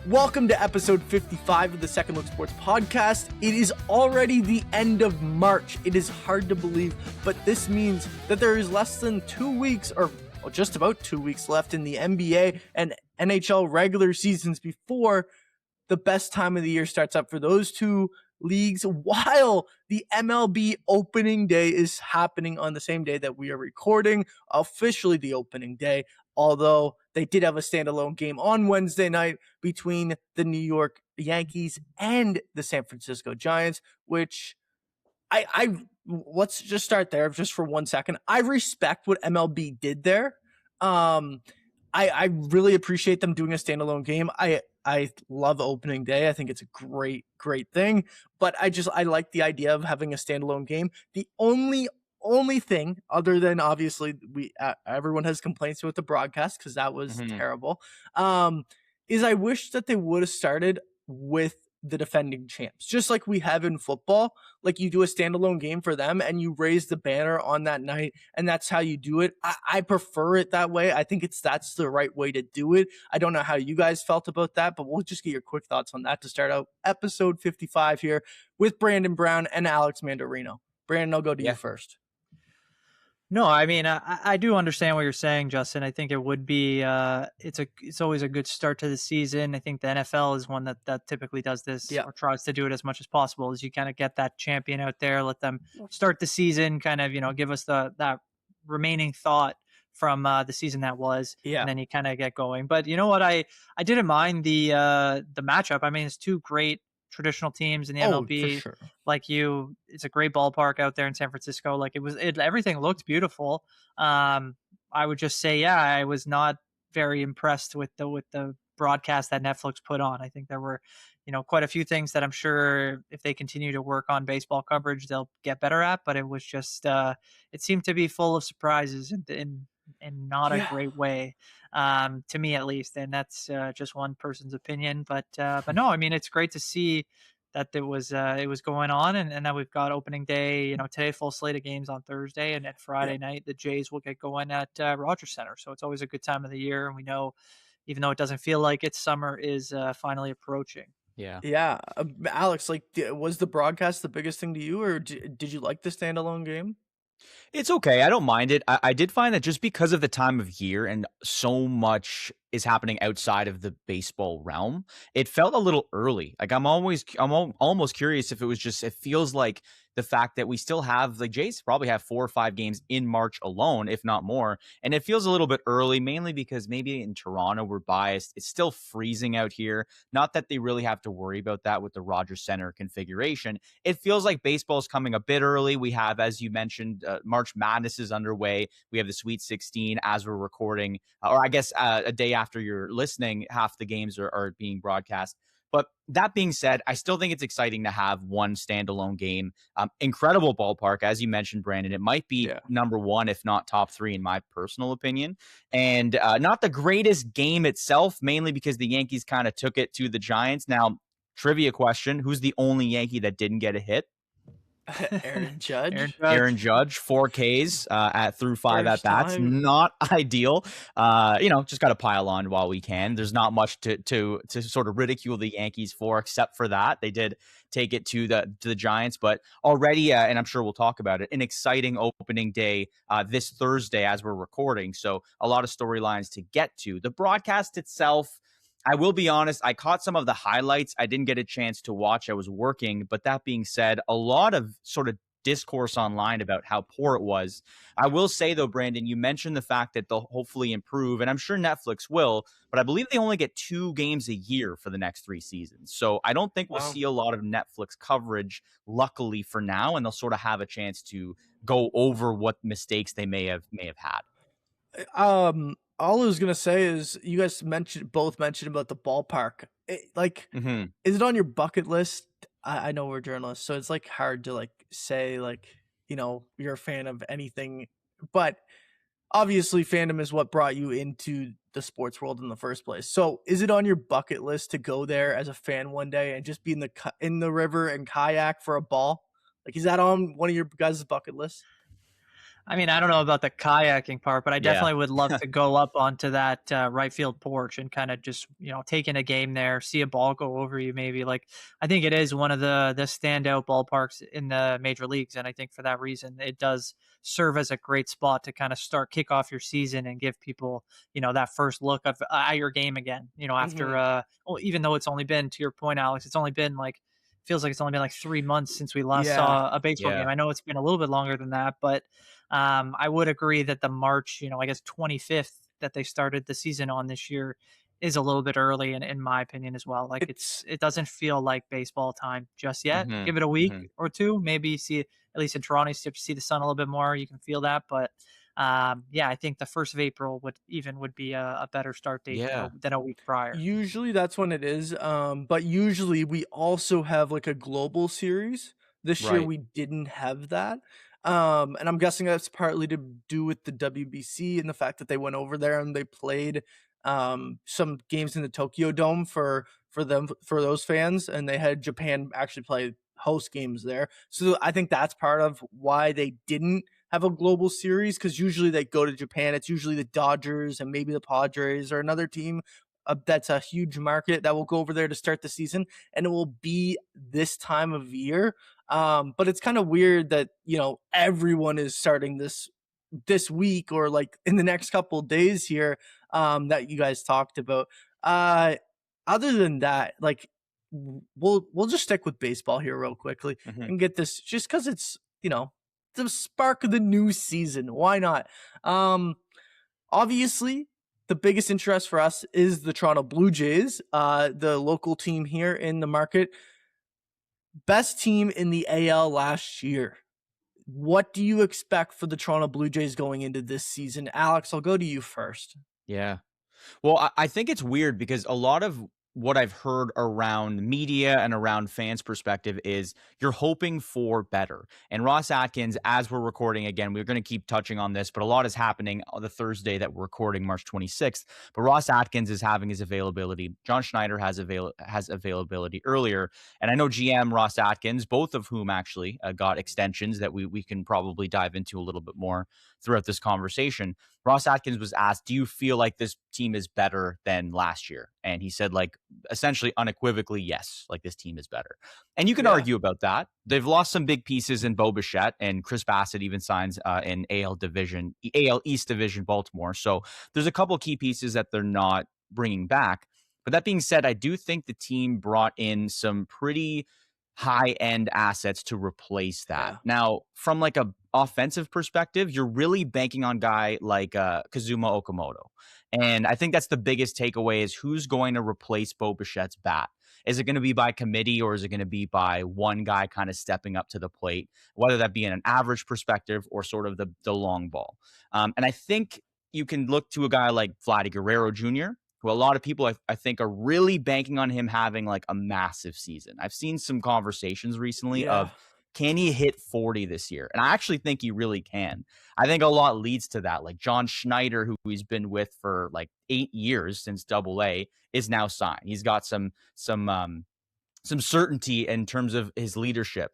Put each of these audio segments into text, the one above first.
Welcome to episode 55 of the Second Look Sports Podcast. It is already the end of March. It is hard to believe, but this means that there is less than 2 weeks, or just about 2 weeks left in the NBA and NHL regular seasons before the best time of the year starts up for those two leagues, while the MLB opening day is happening on the same day that we are recording, officially the opening day, although they did have a standalone game on Wednesday night between the New York Yankees and the San Francisco Giants, which I let's just start there just for 1 second. I respect what MLB did there. I really appreciate them doing a standalone game. I love opening day. I think it's a great thing, but I like the idea of having a standalone game. The only thing, other than obviously everyone has complaints with the broadcast because that was terrible, is I wish that they would have started with the defending champs, just like we have in football. Like, you do a standalone game for them and you raise the banner on that night, and that's how you do it. I prefer it that way. I think that's the right way to do it. I don't know how you guys felt about that, but we'll just get your quick thoughts on that to start out episode 55 here with Brandon Brown and Alex Mandarino. Brandon, I'll go to you first. No, I mean, I do understand what you're saying, Justin. I think it would be it's always a good start to the season. I think the NFL is one that typically does this or tries to do it as much as possible, as you kind of get that champion out there, let them start the season, kind of, give us that remaining thought from the season that was, and then you kind of get going. But you know what, I didn't mind the matchup. I mean, it's two great traditional teams in the MLB. For sure. It's a great ballpark out there in San Francisco. Everything looked beautiful. I would just say, I was not very impressed with the broadcast that Netflix put on. I think there were, quite a few things that I'm sure if they continue to work on baseball coverage, they'll get better at, but it was just, it seemed to be full of surprises in not a great way, to me at least. And that's just one person's opinion. But no, I mean, it's great to see that it was going on, and that we've got opening day, today, full slate of games on Thursday, and at Friday night, the Jays will get going at Rogers Center. So it's always a good time of the year. And we know, even though it doesn't feel like it, summer is finally approaching. Yeah. Alex, was the broadcast the biggest thing to you, or did you like the standalone game? It's okay. I don't mind it. I did find that just because of the time of year and so much is happening outside of the baseball realm, it felt a little early. Like, I'm almost curious if it feels like the fact that we still have, like, Jays probably have 4 or 5 games in March alone, if not more. And it feels a little bit early, mainly because maybe in Toronto we're biased. It's still freezing out here. Not that they really have to worry about that with the Rogers Center configuration. It feels like baseball is coming a bit early. We have, as you mentioned, March Madness is underway. We have the Sweet 16 as we're recording, or I guess a day after you're listening, half the games are being broadcast. But that being said, I still think it's exciting to have one standalone game. Incredible ballpark, as you mentioned, Brandon. It might be number one, if not top 3, in my personal opinion. And not the greatest game itself, mainly because the Yankees kind of took it to the Giants. Now, trivia question, who's the only Yankee that didn't get a hit? Aaron Judge. Aaron Judge, 4 Ks through 5 at-bats. Not ideal. Just got to pile on while we can. There's not much to sort of ridicule the Yankees for, except for that. They did take it to the Giants, but already, and I'm sure we'll talk about it, an exciting opening day this Thursday as we're recording. So a lot of storylines to get to. The broadcast itself, I will be honest, I caught some of the highlights. I didn't get a chance to watch. I was working. But that being said, a lot of sort of discourse online about how poor it was. I will say, though, Brandon, you mentioned the fact that they'll hopefully improve, and I'm sure Netflix will, but I believe they only get 2 games a year for the next 3 seasons. So I don't think we'll see a lot of Netflix coverage, luckily for now, and they'll sort of have a chance to go over what mistakes they may have had. All I was gonna say is, you guys both mentioned about the ballpark. Is it on your bucket list? I know we're journalists, so it's hard to say you're a fan of anything, but obviously fandom is what brought you into the sports world in the first place. So is it on your bucket list to go there as a fan one day and just be in the river and kayak for a ball? Is that on one of your guys' bucket lists? I mean, I don't know about the kayaking part, but I Yeah. definitely would love to go up onto that right field porch and kind of just, take in a game there, see a ball go over you maybe. Like, I think it is one of the standout ballparks in the major leagues. And I think for that reason, it does serve as a great spot to kind of kick off your season and give people, that first look of at your game again, after, Hmm. well, even though it's only been, to your point, Alex, it's only been like, feels like it's only been like 3 months since we last Yeah. saw a baseball Yeah. game. I know it's been a little bit longer than that, but I would agree that the March, I guess 25th that they started the season on this year is a little bit early in my opinion as well. Like It's it doesn't feel like baseball time just yet. Hmm. Give it a week Hmm. or two, maybe see, at least in Toronto, you start to see the sun a little bit more. You can feel that, but yeah, I think the 1st of April would be a better start date than Yeah. a week prior. usually that's when it is. But usually we also have like a global series. This year Right. we didn't have that. And I'm guessing that's partly to do with the WBC and the fact that they went over there and they played some games in the Tokyo Dome for those fans, and they had Japan actually play host games there. So I think that's part of why they didn't have a global series, because usually they go to Japan. It's usually the Dodgers and maybe the Padres or another team that's a huge market that will go over there to start the season, and it will be this time of year. But it's kind of weird that everyone is starting this week or like in the next couple of days here, that you guys talked about. Uh, Other than that, like we'll just stick with baseball here real quickly Hmm. and get this just because it's the spark of the new season. Why not? Obviously, the biggest interest for us is the Toronto Blue Jays, the local team here in the market. Best team in the AL last year. What do you expect for the Toronto Blue Jays going into this season? Alex, I'll go to you first. Yeah. Well, I think it's weird because a lot of what I've heard around media and around fans' perspective is you're hoping for better. And Ross Atkins, as we're recording again, we're going to keep touching on this, but a lot is happening on the Thursday that we're recording, March 26th. But Ross Atkins is having his availability. John Schneider has availability earlier. And I know GM Ross Atkins, both of whom actually got extensions that we can probably dive into a little bit more throughout this conversation. Ross Atkins was asked, do you feel like this team is better than last year? And he said, like, essentially unequivocally, yes, like this team is better. And you can Yeah. argue about that. They've lost some big pieces in Bo Bichette, and Chris Bassett even signs in AL East Division Baltimore. So there's a couple key pieces that they're not bringing back. But that being said, I do think the team brought in some pretty high-end assets to replace that. Yeah. Now, from like a offensive perspective, you're really banking on guy like Kazuma Okamoto. And I think that's the biggest takeaway is who's going to replace Bo Bichette's bat. Is it going to be by committee or is it going to be by one guy kind of stepping up to the plate, whether that be in an average perspective or sort of the long ball? And I think you can look to a guy like Vladdy Guerrero Jr., who a lot of people I think are really banking on him having like a massive season. I've seen some conversations recently Yeah. of can he hit 40 this year? And I actually think he really can. I think a lot leads to that. Like John Schneider, who he's been with for like 8 years since Double A, is now signed. He's got some certainty in terms of his leadership.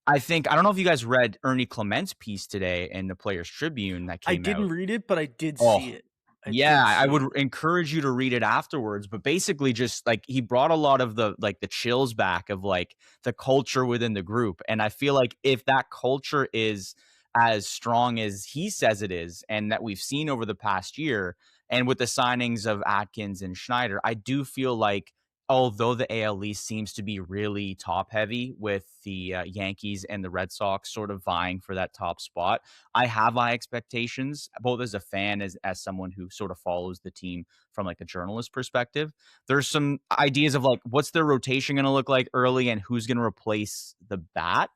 I don't know if you guys read Ernie Clement's piece today in the Players Tribune that I came didn't out. read it, but I did Oh, see it. I yeah, did I see would it. encourage you to read it afterwards, but basically just like he brought a lot of the like the chills back of like the culture within the group. And I feel like if that culture is as strong as he says it is and that we've seen over the past year and with the signings of Atkins and Schneider, I do feel like although the AL East seems to be really top heavy with the Yankees and the Red Sox sort of vying for that top spot, I have high expectations, both as a fan as someone who sort of follows the team from like a journalist perspective. There's some ideas of like what's their rotation going to look like early and who's going to replace the bat,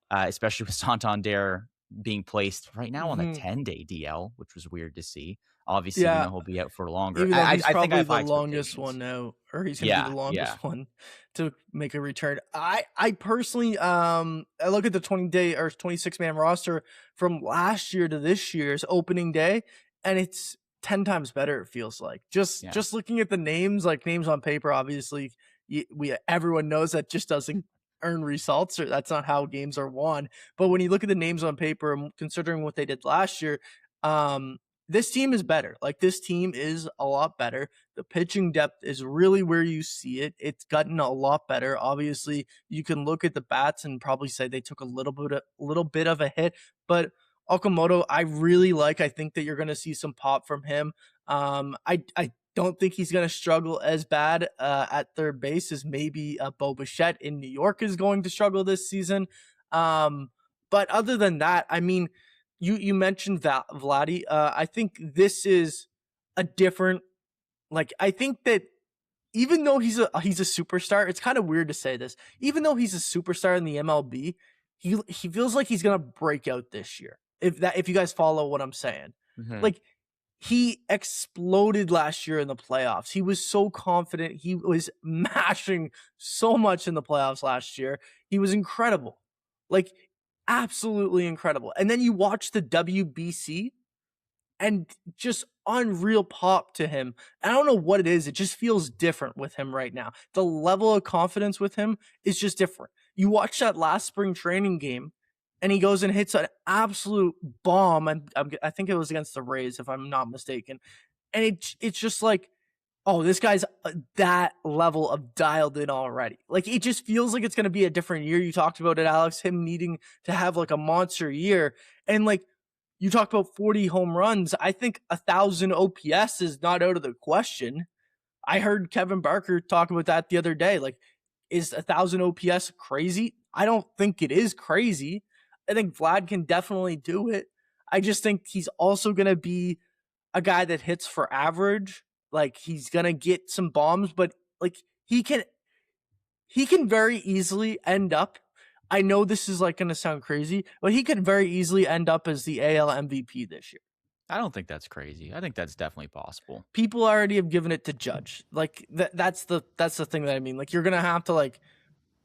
especially with Santander being placed right now on a Hmm. 10-day DL, which was weird to see. Obviously, we Yeah. know he'll be out for longer. Even though he's I think I probably have the high longest expectations. one now, or he's going to be the Yeah, yeah. longest one to make a return. I personally, I look at the 20-day or 26-man roster from last year to this year's opening day, and it's 10 times better. It feels like Yeah. just looking at the names, like names on paper. Obviously, everyone knows that just doesn't earn results, or that's not how games are won. But when you look at the names on paper, and considering what they did last year, this team is better. Like, this team is a lot better. The pitching depth is really where you see it. It's gotten a lot better. Obviously, you can look at the bats and probably say they took a little bit of a hit, but Okamoto, I really like. I think that you're going to see some pop from him. I don't think he's going to struggle as bad at third base as maybe Bo Bichette in New York is going to struggle this season. But other than that, I mean, you mentioned Vladdy. I think this is a different. Like, I think that even though he's a superstar, it's kind of weird to say this. Even though he's a superstar in the MLB, he feels like he's gonna break out this year. If you guys follow what I'm saying, like, he exploded last year in the playoffs. He was so confident. He was mashing so much in the playoffs last year. He was incredible, like, absolutely incredible. And then you watch the WBC and just unreal pop to him. I don't know what it is. It just feels different with him right now. The level of confidence with him is just different. You watch that last spring training game, and he goes and hits an absolute bomb. And I think it was against the Rays, if I'm not mistaken. And it's just like, oh, this guy's that level of dialed in already. Like, it just feels like it's going to be a different year. You talked about it, Alex, him needing to have like a monster year. And like, you talked about 40 home runs. I think 1,000 OPS is not out of the question. I heard Kevin Barker talk about that the other day. Like, is 1,000 OPS crazy? I don't think it is crazy. I think Vlad can definitely do it. I just think he's also going to be a guy that hits for average. Like, he's going to get some bombs, but like, he can very easily end up, I know this is like going to sound crazy, but he could very easily end up as the AL MVP this year. I don't think that's crazy. I think that's definitely possible. People already have given it to Judge. Like, that's the thing that I mean. Like, you're going to have to like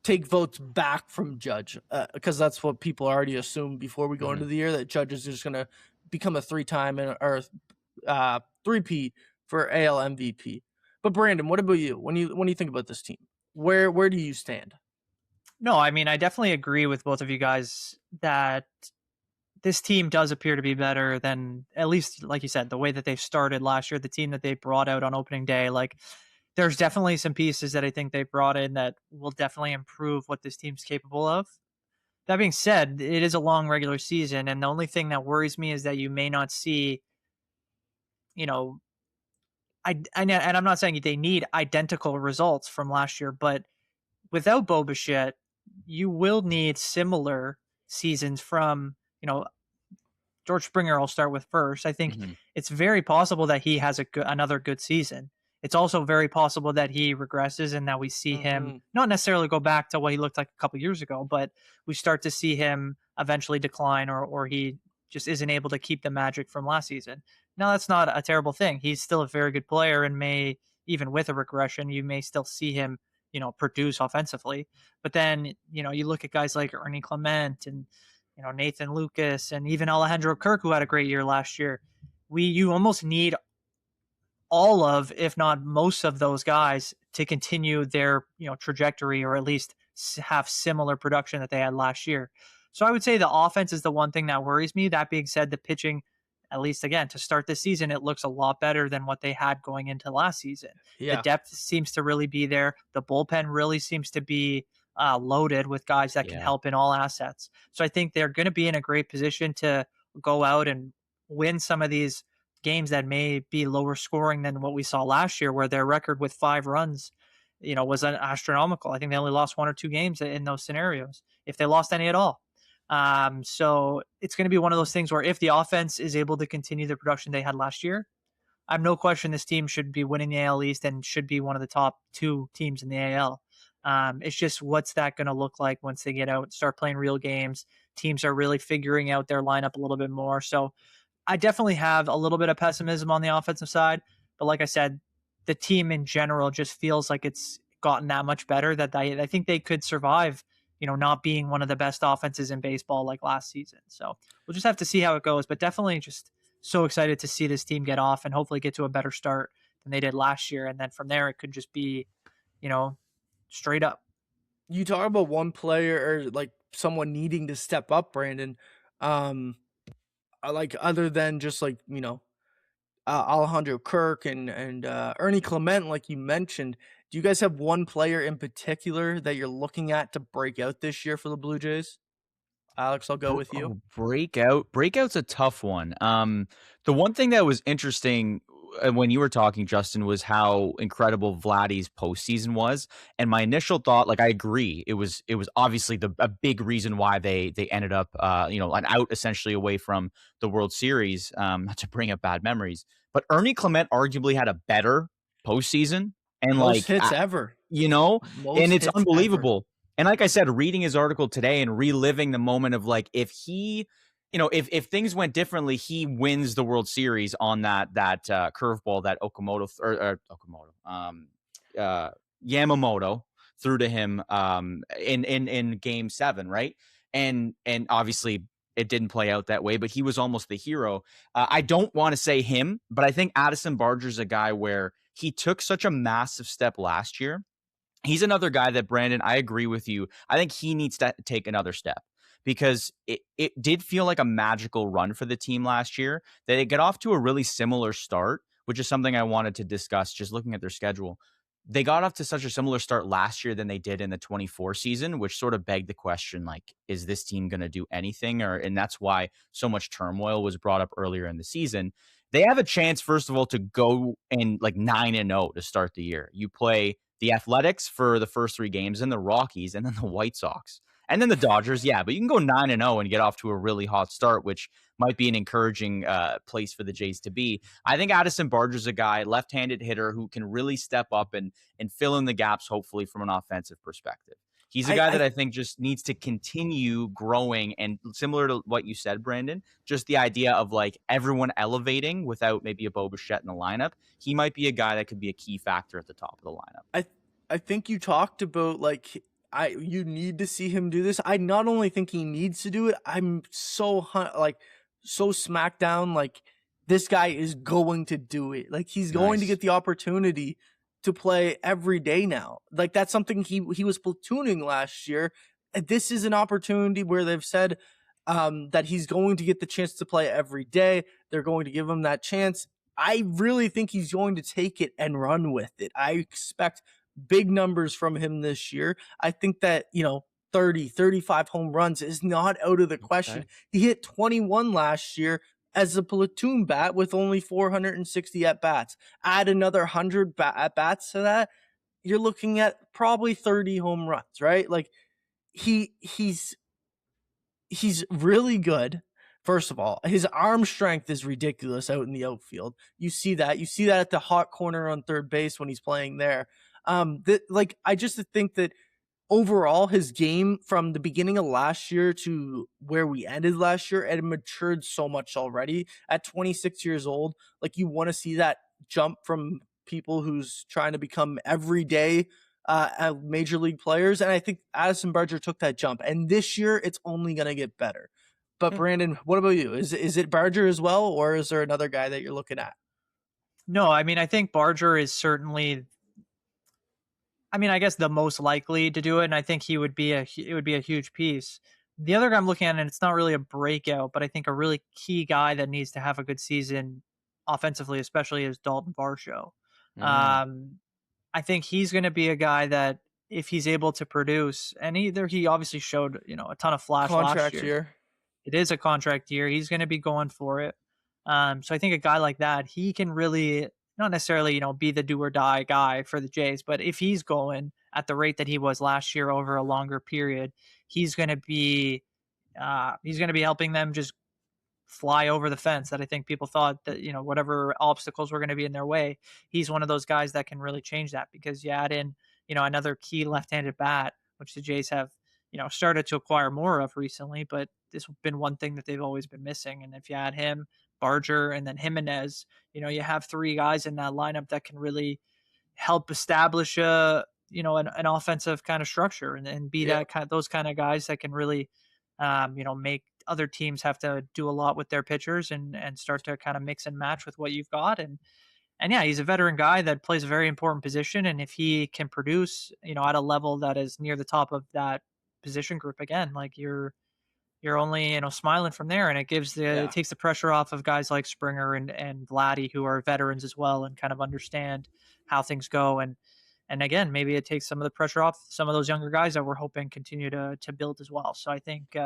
take votes back from Judge, because that's what people already assume before we go into the year, that Judge is just going to become a 3-time or 3P for AL MVP. But Brandon, what about you? When you think about this team, where do you stand? No, I mean, I definitely agree with both of you guys that this team does appear to be better than, at least, like you said, the way that they started last year, the team that they brought out on opening day. Like, there's definitely some pieces that I think they brought in that will definitely improve what this team's capable of. That being said, it is a long regular season, and the only thing that worries me is that you may not see, you know, and I'm not saying they need identical results from last year, but without Bo Bichette, you will need similar seasons from, George Springer. I'll start with first. I think it's very possible that he has another good season. It's also very possible that he regresses and that we see him not necessarily go back to what he looked like a couple years ago, but we start to see him eventually decline, or he just isn't able to keep the magic from last season. Now, that's not a terrible thing. He's still a very good player, and may, even with a regression, you may still see him, produce offensively. But then, you look at guys like Ernie Clement and, Nathan Lucas, and even Alejandro Kirk, who had a great year last year. You almost need all of, if not most of those guys to continue their, trajectory, or at least have similar production that they had last year. So I would say the offense is the one thing that worries me. That being said, the pitching, at least again, to start this season, it looks a lot better than what they had going into last season. Yeah. The depth seems to really be there. The bullpen really seems to be loaded with guys that can help in all assets. So I think they're going to be in a great position to go out and win some of these games that may be lower scoring than what we saw last year, where their record with 5 runs, was astronomical. I think they only lost 1 or 2 games in those scenarios, if they lost any at all. So it's going to be one of those things where if the offense is able to continue the production they had last year, I have no question this team should be winning the AL East and should be one of the top 2 teams in the AL. It's just, what's that going to look like once they get out and start playing real games? Teams are really figuring out their lineup a little bit more. So I definitely have a little bit of pessimism on the offensive side. But like I said, the team in general just feels like it's gotten that much better that I think they could survive, not being one of the best offenses in baseball like last season. So we'll just have to see how it goes. But definitely just so excited to see this team get off and hopefully get to a better start than they did last year. And then from there, it could just be, straight up. You talk about one player or like someone needing to step up, Brandon. Um, like other than just like Alejandro Kirk and Ernie Clement, like you mentioned. Do you guys have one player in particular that you're looking at to break out this year for the Blue Jays? Alex, I'll go with you. Breakout's a tough one. The one thing that was interesting when you were talking, Justin, was how incredible Vladdy's postseason was. And my initial thought, like I agree, it was obviously a big reason why they ended up an out essentially away from the World Series. Not to bring up bad memories, but Ernie Clement arguably had a better postseason, and Most hits ever. you know, and Most it's hits ever. unbelievable. And like I said, reading his article today and reliving the moment of like if he, if things went differently, he wins the World Series on that curveball that Yamamoto threw to him in Game 7, right? And obviously it didn't play out that way, but he was almost the hero. I don't want to say him, but I think Addison Barger's a guy where he took such a massive step last year. He's another guy that, Brandon, I agree with you. I think he needs to take another step because it did feel like a magical run for the team last year. That it got off to a really similar start, which is something I wanted to discuss just looking at their schedule. They got off to such a similar start last year than they did in the 24 season, which sort of begged the question, like, is this team going to do anything? And that's why so much turmoil was brought up earlier in the season. They have a chance, first of all, to go in like 9-0 to start the year. You play the Athletics for the first 3 games, and the Rockies, and then the White Sox, and then the Dodgers. Yeah, but you can go 9-0 and get off to a really hot start, which might be an encouraging place for the Jays to be. I think Addison Barger's a guy, left-handed hitter, who can really step up and fill in the gaps, hopefully from an offensive perspective. He's a guy that I think just needs to continue growing, and similar to what you said, Brandon, just the idea of like everyone elevating without maybe a Bo Bichette in the lineup. He might be a guy that could be a key factor at the top of the lineup. I think you talked about like you need to see him do this. I not only think he needs to do it, I'm so so smack down like this guy is going to do it. Like he's going to get the opportunity to play every day now. Like that's something he was platooning last year. This is an opportunity where they've said that he's going to get the chance to play every day. They're going to give him that chance. I really think he's going to take it and run with it. I expect big numbers from him this year. I think that, 30, 35 home runs is not out of the question. Okay. He hit 21 last year as a platoon bat with only 460 at bats. Add another 100 at bats to that, you're looking at probably 30 home runs, right? Like he's really good. First of all, his arm strength is ridiculous out in the outfield. You see that. You see that at the hot corner on third base when he's playing there. I just think that overall, his game from the beginning of last year to where we ended last year, it matured so much already. At 26 years old, like you want to see that jump from people who's trying to become everyday major league players. And I think Addison Barger took that jump. And this year, it's only going to get better. But Brandon, what about you? Is it Barger as well, or is there another guy that you're looking at? No, I mean, I think Barger is certainly, I guess the most likely to do it, and I think it would be a huge piece. The other guy I'm looking at, and it's not really a breakout, but I think a really key guy that needs to have a good season offensively, especially, is Dalton Varsho. I think he's going to be a guy that if he's able to produce, and he obviously showed a ton of flash last year. It is a contract year. He's going to be going for it. So I think a guy like that, he can really not necessarily, be the do or die guy for the Jays, but if he's going at the rate that he was last year over a longer period, he's going to be helping them just fly over the fence that I think people thought that, whatever obstacles were going to be in their way. He's one of those guys that can really change that because you add in, another key left-handed bat, which the Jays have, started to acquire more of recently, but this has been one thing that they've always been missing. And if you add him, Barger, and then Jimenez, you have 3 guys in that lineup that can really help establish an offensive kind of structure and be those kind of guys that can really, make other teams have to do a lot with their pitchers and start to kind of mix and match with what you've got. And And yeah, he's a veteran guy that plays a very important position. And if he can produce, at a level that is near the top of that position group again, like you're only smiling from there, and it takes the pressure off of guys like Springer and Vladdy, who are veterans as well and kind of understand how things go. And again, maybe it takes some of the pressure off some of those younger guys that we're hoping continue to build as well. So I think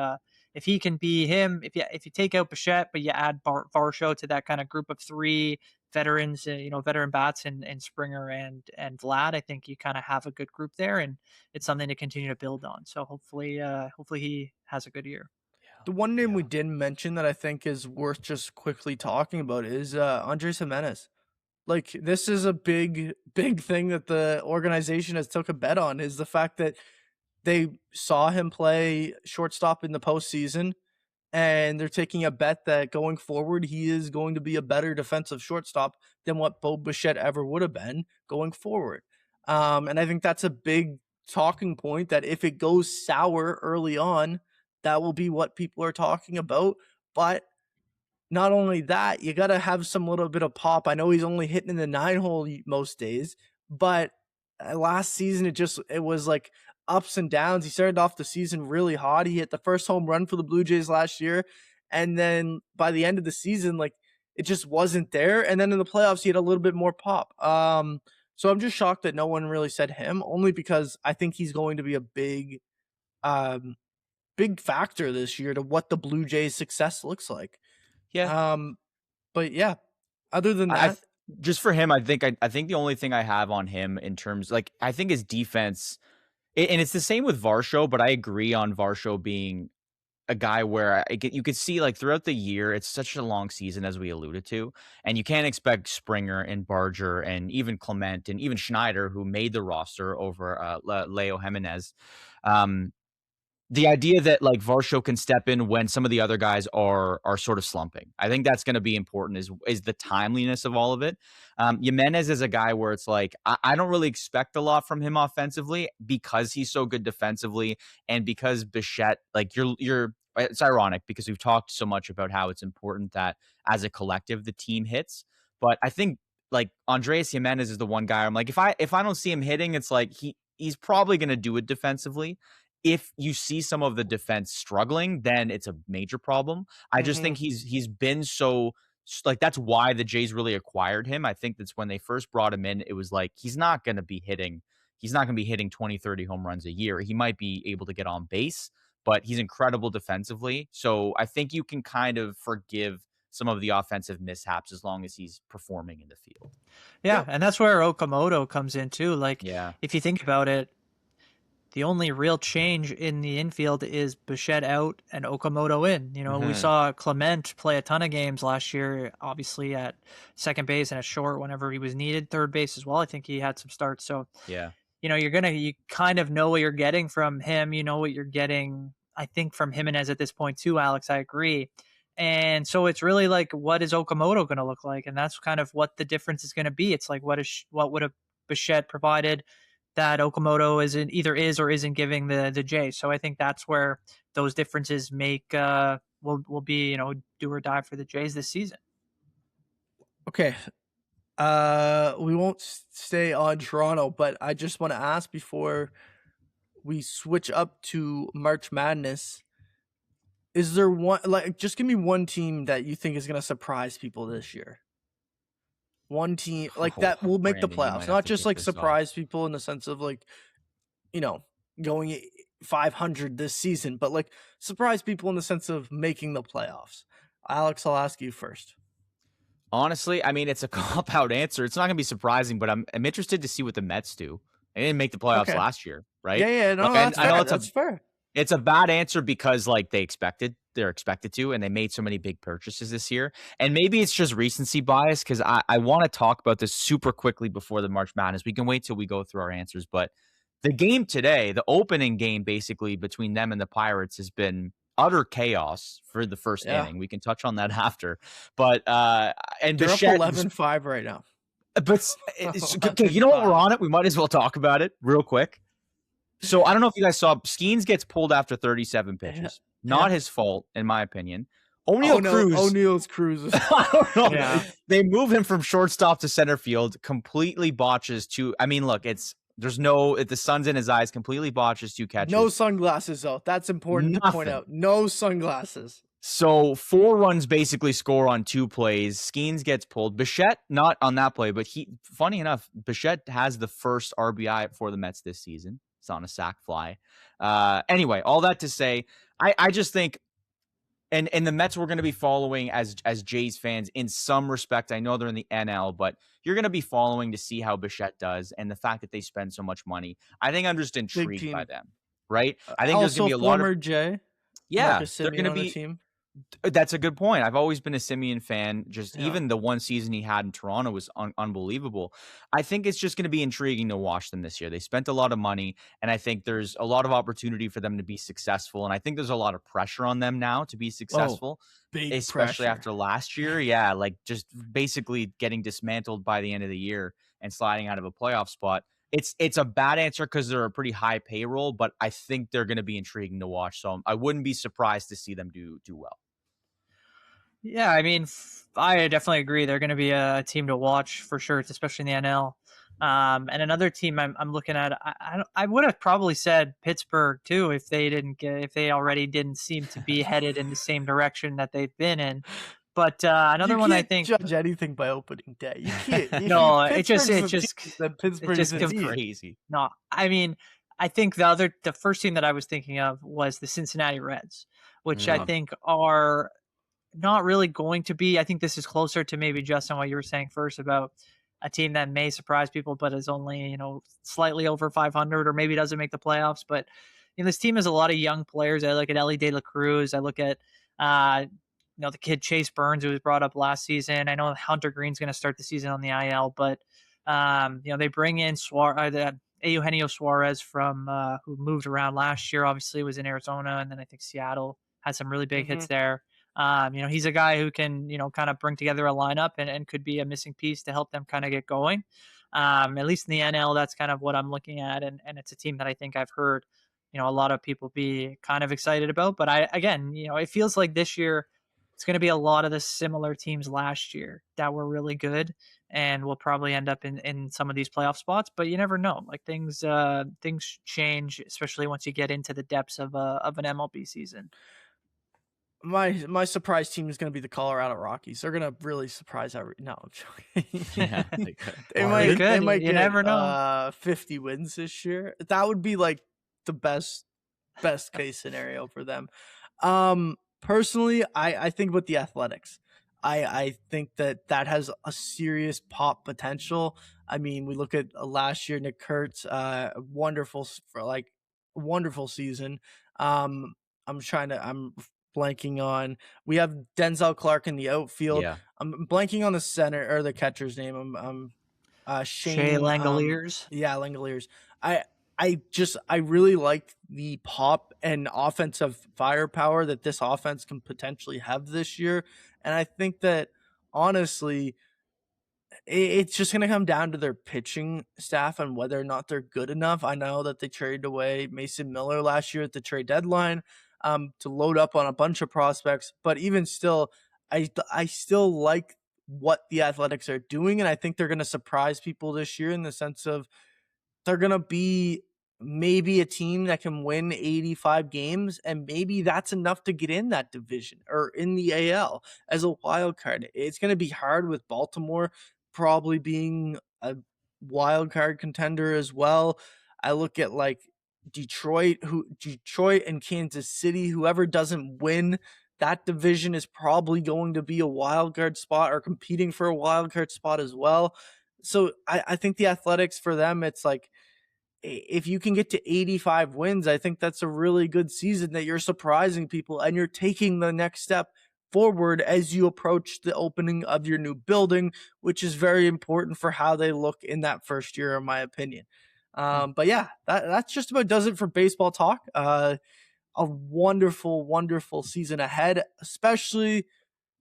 if he can be him, if you take out Bichette but you add Varsho to that kind of group of three veterans, veteran bats and Springer and Vlad, I think you kind of have a good group there, and it's something to continue to build on. So hopefully he has a good year. The one name we didn't mention that I think is worth just quickly talking about is Andres Jimenez. Like, this is a big thing that the organization has took a bet on, is the fact that they saw him play shortstop in the postseason, and they're taking a bet that going forward, he is going to be a better defensive shortstop than what Bo Bichette ever would have been going forward. And I think that's a big talking point, that if it goes sour early on, that will be what people are talking about. But not only that, you got to have some little bit of pop. I know he's only hitting in the 9-hole most days, but last season it was like ups and downs. He started off the season really hot. He hit the first home run for the Blue Jays last year, and then by the end of the season, like, it just wasn't there. And then in the playoffs, he had a little bit more pop. So I'm just shocked that no one really said him, only because I think he's going to be a big factor this year to what the Blue Jays success looks like. Yeah. But yeah, other than that, just for him, I think the only thing I have on him in terms, like, I think his defense, and it's the same with Varsho, but I agree on Varsho being a guy where you could see, like, throughout the year, it's such a long season, as we alluded to, and you can't expect Springer and Barger and even Clement and even Schneider, who made the roster over Leo Jimenez. The idea that, like, Varsho can step in when some of the other guys are sort of slumping, I think that's going to be important, is the timeliness of all of it. Jimenez is a guy where it's like, I don't really expect a lot from him offensively, because he's so good defensively, and because Bichette, like, it's ironic because we've talked so much about how it's important that as a collective the team hits, but I think, like, Andres Jimenez is the one guy I'm like, if I don't see him hitting, it's like he's probably going to do it defensively. If you see some of the defense struggling, then it's a major problem. I just think he's been so, like, that's why the Jays really acquired him. I think that's when they first brought him in, it was like, he's not going to be hitting 20, 30 home runs a year. He might be able to get on base, but he's incredible defensively. So I think you can kind of forgive some of the offensive mishaps as long as he's performing in the field. Yeah, and that's where Okamoto comes in too. Like, if you think about it, the only real change in the infield is Bichette out and Okamoto in. We saw Clement play a ton of games last year, obviously at second base and at short whenever he was needed, third base as well. I think he had some starts. So, yeah, you kind of know what you're getting from him. You know what you're getting, I think, from Jimenez at this point too, Alex. I agree. And so it's really like, what is Okamoto going to look like? And that's kind of what the difference is going to be. It's like, what would a Bichette provided that Okamoto either is or isn't giving the Jays. So I think that's where those differences will be, do or die for the Jays this season. Okay. We won't stay on Toronto, but I just want to ask before we switch up to March Madness, is there one, like, just give me one team that you think is going to surprise people this year? One team like that will make the playoffs, not just like surprise people in the sense of, like, going 500 this season, but like surprise people in the sense of making the playoffs. Alex, I'll ask you first. Honestly, I mean, it's a cop-out answer. It's not going to be surprising, but I'm interested to see what the Mets do. They didn't make the playoffs last year, right? Yeah, no, that's fair. It's a bad answer because, like, they're expected to, and they made so many big purchases this year. And maybe it's just recency bias, because I want to talk about this super quickly before the March Madness. We can wait till we go through our answers, but the game today, the opening game basically between them and the Pirates, has been utter chaos for the first inning. We can touch on that after. But and they're Bichette, up 11-5 right now. But okay, you know what, we're on it. We might as well talk about it real quick. So I don't know if you guys saw, Skeens gets pulled after 37 pitches. Not his fault, in my opinion. O'Neal Cruz. O'Neal's Cruz. I don't know. Yeah. They move him from shortstop to center field, completely botches two. I mean, look, the sun's in his eyes, completely botches two catches. No sunglasses, though. That's important to point out. No sunglasses. So 4 runs basically score on 2 plays. Skeens gets pulled. Bichette, not on that play, but funny enough, Bichette has the first RBI for the Mets this season. It's on a sac fly. Anyway, all that to say, I just think, and the Mets we're going to be following as Jays fans in some respect. I know they're in the NL, but you're going to be following to see how Bichette does, and the fact that they spend so much money. I think I'm just intrigued by them, right? I think there's going to be a lot of Jay. yeah, Marcus they're going to Semien on be. the team. That's a good point. I've always been a Semien fan. Just Yeah. even the one season he had in Toronto was unbelievable. I think it's just going to be intriguing to watch them this year. They spent a lot of money, and I think there's a lot of opportunity for them to be successful. And I think there's a lot of pressure on them now to be successful, Big especially pressure. after last year. Yeah, like just basically getting dismantled by the end of the year and sliding out of a playoff spot. It's a bad answer because they're a pretty high payroll, but I think they're going to be intriguing to watch. So I wouldn't be surprised to see them do well. Yeah, I mean, I definitely agree. They're going to be a team to watch for sure, especially in the NL. And another team I'm looking at, I would have probably said Pittsburgh too if they already didn't seem to be headed in the same direction that they've been in. But another one I think judge anything by opening day. You can't. No, it just crazy. No, I mean, I think the first team that I was thinking of was the Cincinnati Reds, which I think are not really going to be. I think this is closer to maybe Justin what you were saying first about a team that may surprise people, but is only slightly over 500 or maybe doesn't make the playoffs. But this team has a lot of young players. I look at Ellie De La Cruz. I look at the kid Chase Burns who was brought up last season. I know Hunter Green's going to start the season on the IL, but they bring in Eugenio Suarez from who moved around last year. Obviously was in Arizona, and then I think Seattle had some really big hits there. He's a guy who can, kind of bring together a lineup and could be a missing piece to help them kind of get going. At least in the NL, that's kind of what I'm looking at. And it's a team that I think I've heard, a lot of people be kind of excited about. But it feels like this year it's going to be a lot of the similar teams last year that were really good and will probably end up in some of these playoff spots. But you never know. Like things change, especially once you get into the depths of an MLB season. My surprise team is going to be the Colorado Rockies. They're going to really surprise No, I'm joking. Yeah, they might you never know. 50 wins this year. That would be like the best case scenario for them. Personally, I think with the Athletics, I think that has a serious pop potential. I mean, we look at last year, Nick Kurtz, wonderful season. I'm blanking on. We have Denzel Clark in the outfield. Yeah. I'm blanking on the center or the catcher's name. Shea Langoliers. Langoliers. I really like the pop and offensive firepower that this offense can potentially have this year. And I think that honestly, it's just going to come down to their pitching staff and whether or not they're good enough. I know that they traded away Mason Miller last year at the trade deadline to load up on a bunch of prospects. But even still, I still like what the Athletics are doing. And I think they're going to surprise people this year in the sense of they're going to be maybe a team that can win 85 games. And maybe that's enough to get in that division or in the AL as a wild card. It's going to be hard with Baltimore probably being a wild card contender as well. I look at like Detroit and Kansas City, whoever doesn't win that division is probably going to be a wild card spot or competing for a wild card spot as well. So I think the Athletics for them, it's like, if you can get to 85 wins, I think that's a really good season that you're surprising people and you're taking the next step forward as you approach the opening of your new building, which is very important for how they look in that first year, in my opinion. But yeah, that's just about does it for baseball talk. A wonderful, wonderful season ahead, especially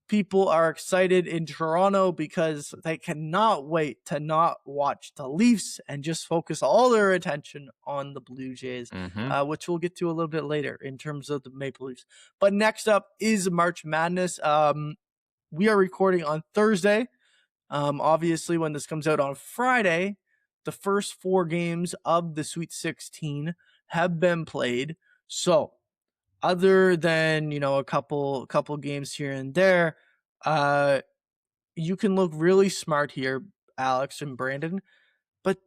people are excited in Toronto because they cannot wait to not watch the Leafs and just focus all their attention on the Blue Jays, which we'll get to a little bit later in terms of the Maple Leafs. But next up is March Madness. We are recording on Thursday. Obviously, when this comes out on Friday, the first 4 games of the Sweet 16 have been played. So, other than, a couple games here and there, you can look really smart here, Alex and Brandon. But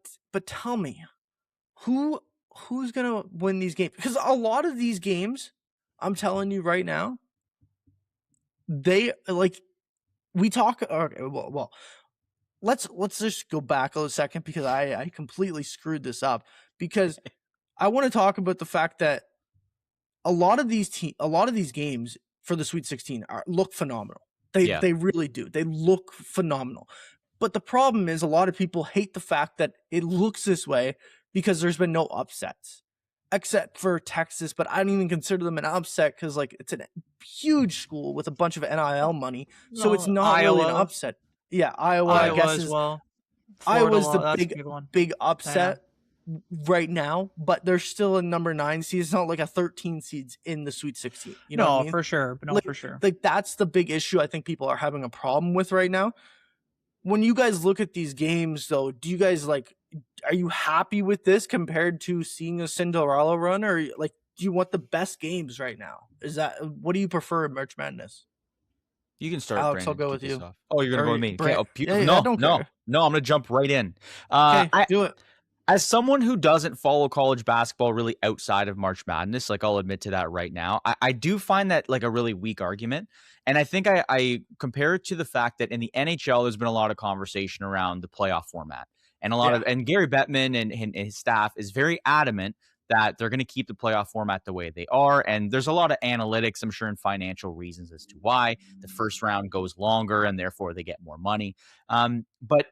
tell me, who's gonna win these games? Because a lot of these games, I'm telling you right now, they we talk. Okay, well, let's just go back a second because I completely screwed this up, because I want to talk about the fact that a lot of these games for the Sweet 16 look phenomenal. They really do. They look phenomenal. But the problem is a lot of people hate the fact that it looks this way because there's been no upsets, except for Texas. But I don't even consider them an upset because it's a huge school with a bunch of NIL money, so it's not really an upset. Yeah, Iowa I guess as well. Iowa's the big upset right now, but they're still a number 9 seed. It's not like a 13 seeds in the Sweet 16. You know what I mean? For sure. But for sure. That's the big issue I think people are having a problem with right now. When you guys look at these games, though, do you guys are you happy with this compared to seeing a Cinderella run, or do you want the best games right now? What do you prefer in March Madness? You can start, Alex. Brandon. I'll go with you. Oh, you're gonna go with me. No. I'm gonna jump right in. Do it. As someone who doesn't follow college basketball really outside of March Madness, I'll admit to that right now, I do find that a really weak argument. And I think I compare it to the fact that in the NHL, there's been a lot of conversation around the playoff format. And and Gary Bettman and his staff is very adamant that they're going to keep the playoff format the way they are. And there's a lot of analytics, I'm sure, and financial reasons as to why the first round goes longer and therefore they get more money. But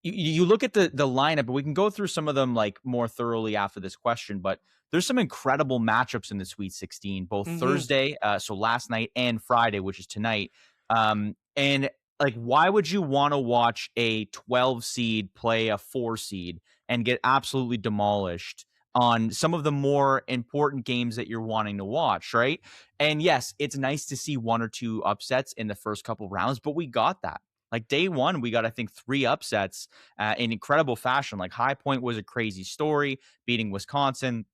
you look at the lineup, but we can go through some of them more thoroughly after this question. But there's some incredible matchups in the Sweet 16, both Thursday, so last night, and Friday, which is tonight. And why would you want to watch a 12 seed play a 4 seed and get absolutely demolished on some of the more important games that you're wanting to watch, right? And yes, it's nice to see 1 or 2 upsets in the first couple rounds, but we got that. Day one, we got, I think, 3 upsets in incredible fashion. High Point was a crazy story, beating Wisconsin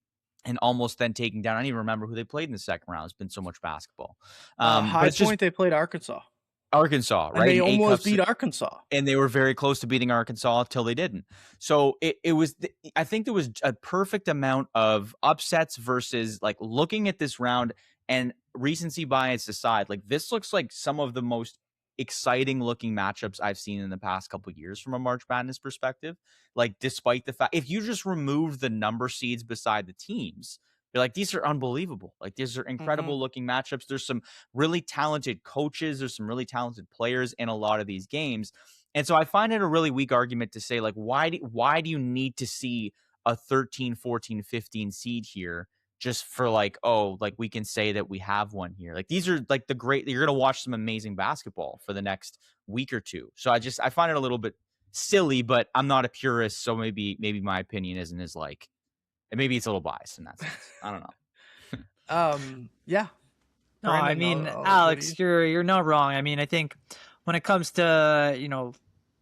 and almost then taking down. I don't even remember who they played in the second round. It's been so much basketball. High Point, they played Arkansas. Right? And they almost beat Arkansas. And they were very close to beating Arkansas until they didn't. So it was, I think there was a perfect amount of upsets versus looking at this round and recency bias aside, this looks like some of the most exciting looking matchups I've seen in the past couple of years from a March Madness perspective. Despite the fact, if you just remove the number seeds beside the teams, you're these are unbelievable. These are incredible looking matchups. There's some really talented coaches. There's some really talented players in a lot of these games. And so I find it a really weak argument to say, why do you need to see a 13, 14, 15 seed here just for we can say that we have one here. These are the great, you're going to watch some amazing basketball for the next week or two. So I find it a little bit silly, but I'm not a purist. So maybe my opinion isn't as and maybe it's a little biased in that sense. I don't know. Yeah. No, Brandon, I mean, Alex, you're not wrong. I mean, I think when it comes to,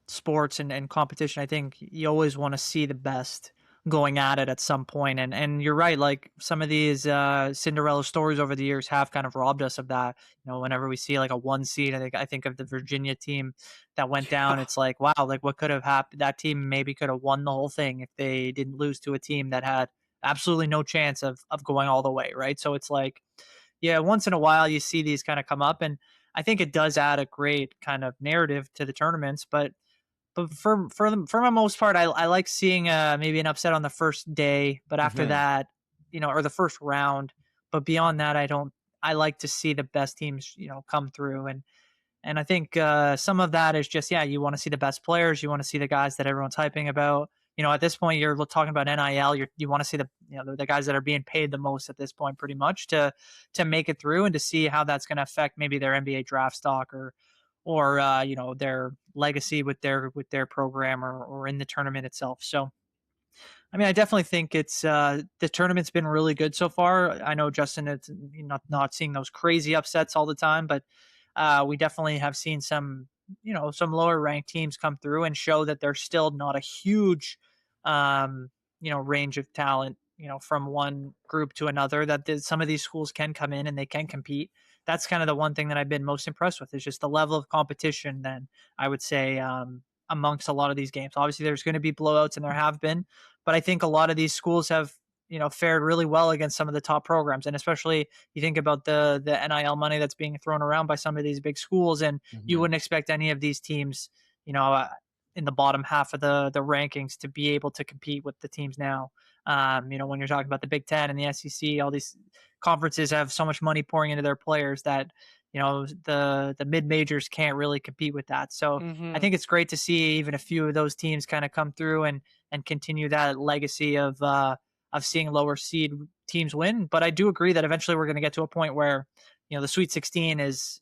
sports and competition, I think you always want to see the best going at it at some point. And you're right, some of these Cinderella stories over the years have kind of robbed us of that. Whenever we see a 1 seed, I think of the Virginia team that went down. It's wow, what could have happened? That team maybe could have won the whole thing if they didn't lose to a team that had absolutely no chance of going all the way, right? So it's once in a while you see these kind of come up, and I think it does add a great kind of narrative to the tournaments. But for the most part, I like seeing maybe an upset on the first day, but after that, or the first round. But beyond that, I like to see the best teams, come through. And I think some of that is just, you want to see the best players. You want to see the guys that everyone's hyping about. At this point, you're talking about NIL. You want to see the guys that are being paid the most at this point, pretty much, to make it through, and to see how that's going to affect maybe their NBA draft stock or or their legacy with their program or in the tournament itself. So I mean, I definitely think it's the tournament's been really good so far. I know, Justin, it's not seeing those crazy upsets all the time, but we definitely have seen some lower ranked teams come through and show that they're still not a huge range of talent, from one group to another, that some of these schools can come in and they can compete. That's kind of the one thing that I've been most impressed with, is just the level of competition. Then I would say amongst a lot of these games, obviously there's going to be blowouts, and there have been, but I think a lot of these schools have fared really well against some of the top programs, and especially you think about the NIL money that's being thrown around by some of these big schools, and you wouldn't expect any of these teams, in the bottom half of the rankings, to be able to compete with the teams now. When you're talking about the Big Ten and the SEC, all these conferences have so much money pouring into their players that the mid majors can't really compete with that. So I think it's great to see even a few of those teams kind of come through and continue that legacy of seeing lower seed teams win. But I do agree that eventually we're going to get to a point where the Sweet 16 is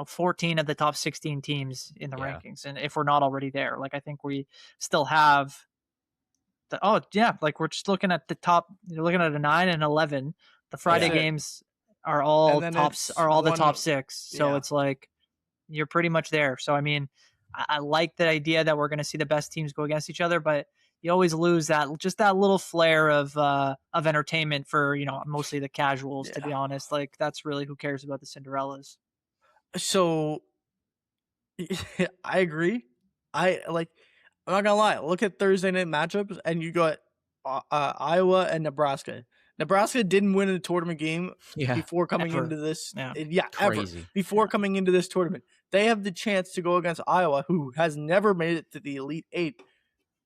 14 of the top 16 teams in the rankings, and if we're not already there, like I think we still have like we're just looking at the top. You're looking at a 9 and 11. The Friday games are all the top 6. So it's like you're pretty much there. So I mean, I like the idea that we're going to see the best teams go against each other, but you always lose that little flair of entertainment for mostly the casuals. To be honest, like that's really who cares about the Cinderellas. So I agree. I'm not gonna lie. Look at Thursday night matchups, and you got Iowa and Nebraska. Nebraska didn't win a tournament game before coming into this. Crazy. Before coming into this tournament, they have the chance to go against Iowa, who has never made it to the Elite Eight.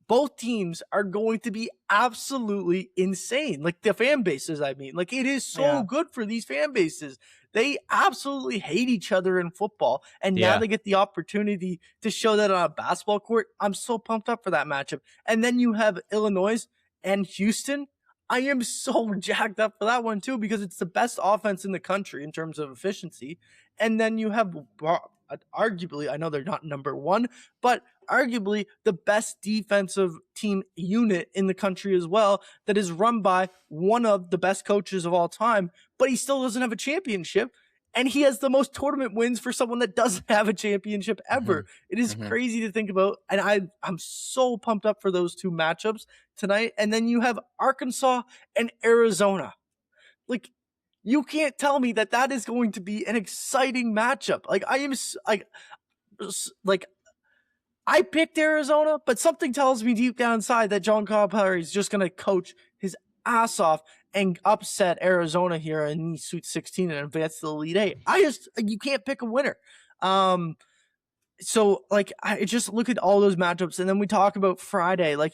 Both teams are going to be absolutely insane. Like the fan bases, I mean, like it is so good for these fan bases. They absolutely hate each other in football, and now they get the opportunity to show that on a basketball court. I'm so pumped up for that matchup. And then you have Illinois and Houston. I am so jacked up for that one too, because it's the best offense in the country in terms of efficiency. And then you have arguably, I know they're not number one, but arguably the best defensive team unit in the country as well, that is run by one of the best coaches of all time, but he still doesn't have a championship. And he has the most tournament wins for someone that doesn't have a championship ever. It is crazy to think about. And I'm so pumped up for those two matchups tonight. And then you have Arkansas and Arizona. Like, you can't tell me that is going to be an exciting matchup. Like, I picked Arizona, but something tells me deep down inside that John Calipari is just going to coach his ass off and upset Arizona here in the Sweet 16 and advance to the Elite Eight. You can't pick a winner. So like, I just look at all those matchups, and then we talk about Friday, like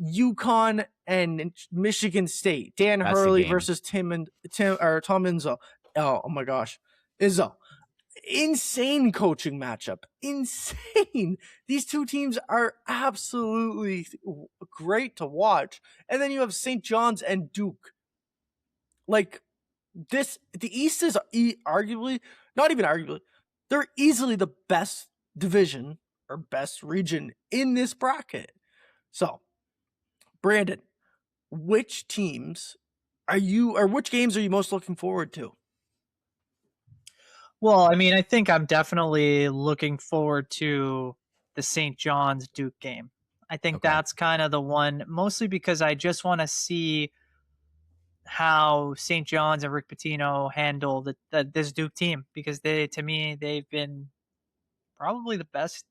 UConn and Michigan State, Dan Hurley versus Tom Izzo. Oh my gosh. Izzo. Insane coaching matchup. Insane. These two teams are absolutely great to watch. And then you have St. John's and Duke. Like this, the East is arguably, not even arguably, they're easily the best division or best region in this bracket. So, Brandon, which games are you most looking forward to? Well, I mean, I think I'm definitely looking forward to the St. John's Duke game. I think that's kind of the one, mostly because I just want to see how St. John's and Rick Pitino handle this Duke team, because to me, they've been probably the best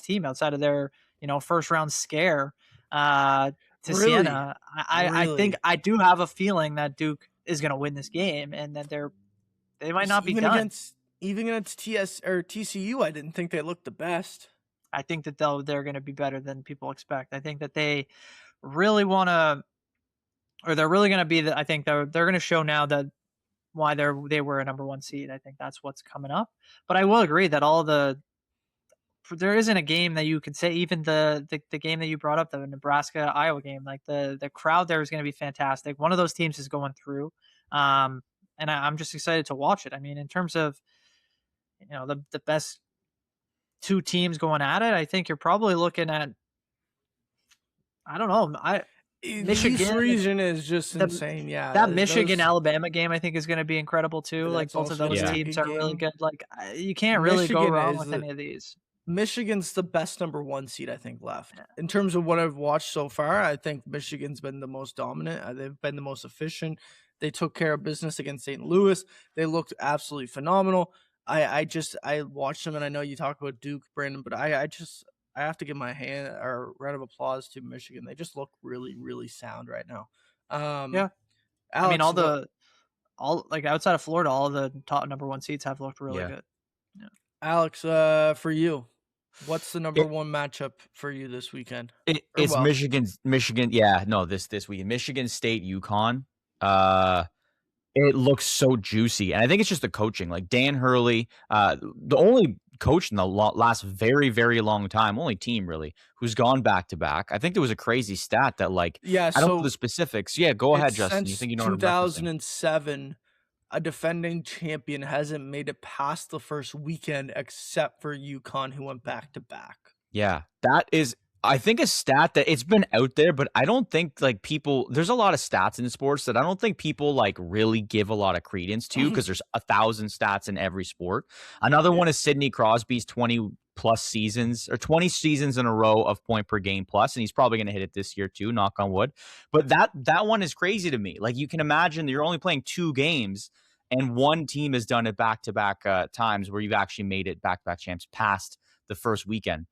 team outside of their, first round scare to Siena. I think I do have a feeling that Duke is going to win this game, and that they might not be done. Even against TS or TCU, I didn't think they looked the best. I think that they're going to be better than people expect. I think that they really want to, or they're really going to be. I think they're going to show now that why they were a number one seed. I think that's what's coming up. But I will agree that there isn't a game that you could say, even the game that you brought up, the Nebraska Iowa game, like the crowd there is going to be fantastic. One of those teams is going through. And I'm just excited to watch it. I mean, in terms of, the best two teams going at it, I think you're probably looking at, I don't know. The East Michigan, region is just the- insane. Yeah, that Michigan Alabama game I think is going to be incredible too. Like That's both of also those gonna be a teams good are really game. good. Like you can't really go Michigan wrong is with any of these. Michigan's the best number 1 seed I think left. In terms of what I've watched so far, I think Michigan's been the most dominant. They've been the most efficient. They took care of business against St. Louis. They looked absolutely phenomenal. I watched them, and I know you talk about Duke, Brandon, but I have to give my hand or round of applause to Michigan. They just look really, really sound right now. Yeah, Alex, I mean all like outside of Florida, all the top number 1 seeds have looked really good. Yeah. Alex, for you, what's the number 1 matchup for you this weekend? It's Michigan. Yeah, no, this weekend, Michigan State, UConn. It looks so juicy, and I think it's just the coaching. Like Dan Hurley, the only coach in the last very, very long time, only team really, who's gone back to back. I think there was a crazy stat that I don't know the specifics. Yeah, go ahead, Justin. You think you know what I'm referencing? 2007, a defending champion hasn't made it past the first weekend except for UConn, who went back to back. Yeah, that is, I think, a stat that it's been out there, but I don't think people, there's a lot of stats in sports that I don't think people really give a lot of credence to, because there's 1,000 stats in every sport. Another one is Sidney Crosby's 20 plus seasons, or 20 seasons in a row of point per game plus, and he's probably going to hit it this year too, knock on wood. But that one is crazy to me. Like, you can imagine you're only playing 2 games, and one team has done it back-to-back times where you've actually made it back-to-back champs past the first weekend.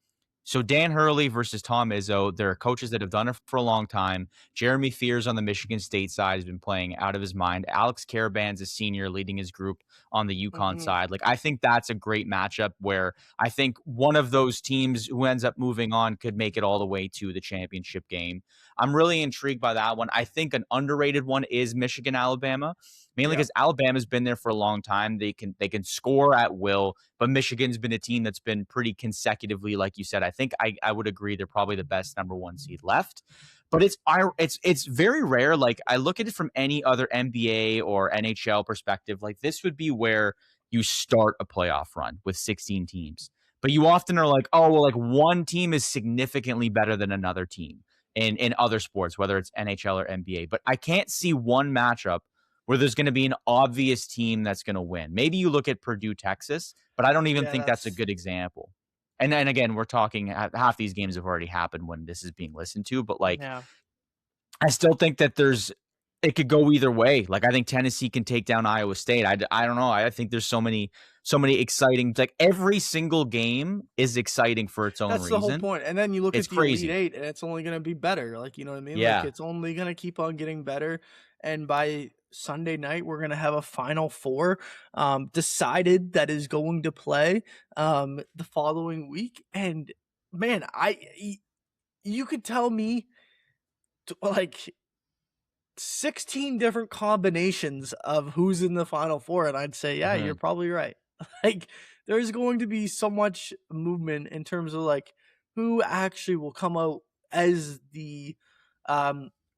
So Dan Hurley versus Tom Izzo, they're coaches that have done it for a long time. Jeremy Fears on the Michigan State side has been playing out of his mind. Alex Karaban's a senior leading his group on the UConn side. I think that's a great matchup where I think one of those teams who ends up moving on could make it all the way to the championship game. I'm really intrigued by that one. I think an underrated one is Michigan, Alabama. Mainly because Alabama's been there for a long time. They can score at will, but Michigan's been a team that's been pretty consecutively, like you said. I think I would agree they're probably the best number 1 seed left. But it's very rare. I look at it from any other NBA or NHL perspective. This would be where you start a playoff run with 16 teams. But you often are one team is significantly better than another team in other sports, whether it's NHL or NBA. But I can't see one matchup where there's going to be an obvious team that's going to win. Maybe you look at Purdue, Texas, but I don't even think that's a good example. And then again, we're talking half these games have already happened when this is being listened to, but I still think that it could go either way. I think Tennessee can take down Iowa State. I don't know. I think there's so many exciting, every single game is exciting for its own reason. That's the whole point. And then you look at the crazy. Elite 8 and it's only going to be better. You know what I mean? Yeah. It's only going to keep on getting better. And by Sunday night, we're going to have a Final Four decided that is going to play the following week. And man, you could tell me 16 different combinations of who's in the Final Four, and I'd say, yeah, you're probably right. There's going to be so much movement in terms of who actually will come out as the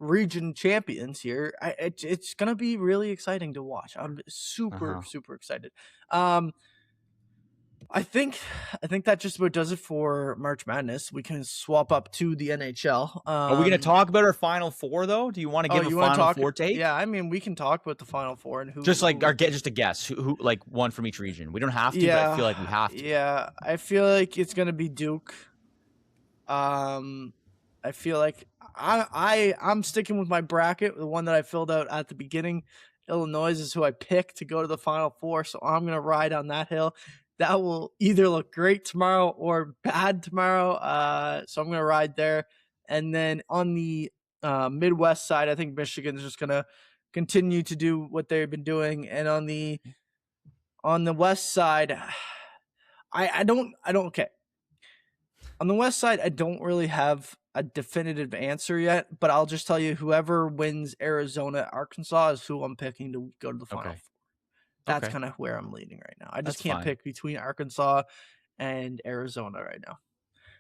region champions here. It's gonna be really exciting to watch. I'm super excited. I think that just about does it for March Madness. We can swap up to the NHL. Are we going to talk about our Final Four though? Do you want to give a Final Four take? Yeah, I mean, we can talk about the Final Four and who. Just just a guess who one from each region. We don't have to, but I feel like we have to. Yeah, I feel like it's going to be Duke. I feel like I'm sticking with my bracket, the one that I filled out at the beginning. Illinois is who I picked to go to the Final Four, so I'm going to ride on that hill. That will either look great tomorrow or bad tomorrow. So I'm going to ride there. And then on the Midwest side, I think Michigan's just going to continue to do what they've been doing. And on the West side, okay. On the West side, I don't really have a definitive answer yet, but I'll just tell you whoever wins Arizona, Arkansas is who I'm picking to go to the Final Four. That's kind of where I'm leaning right now. I just can't pick between Arkansas and Arizona right now.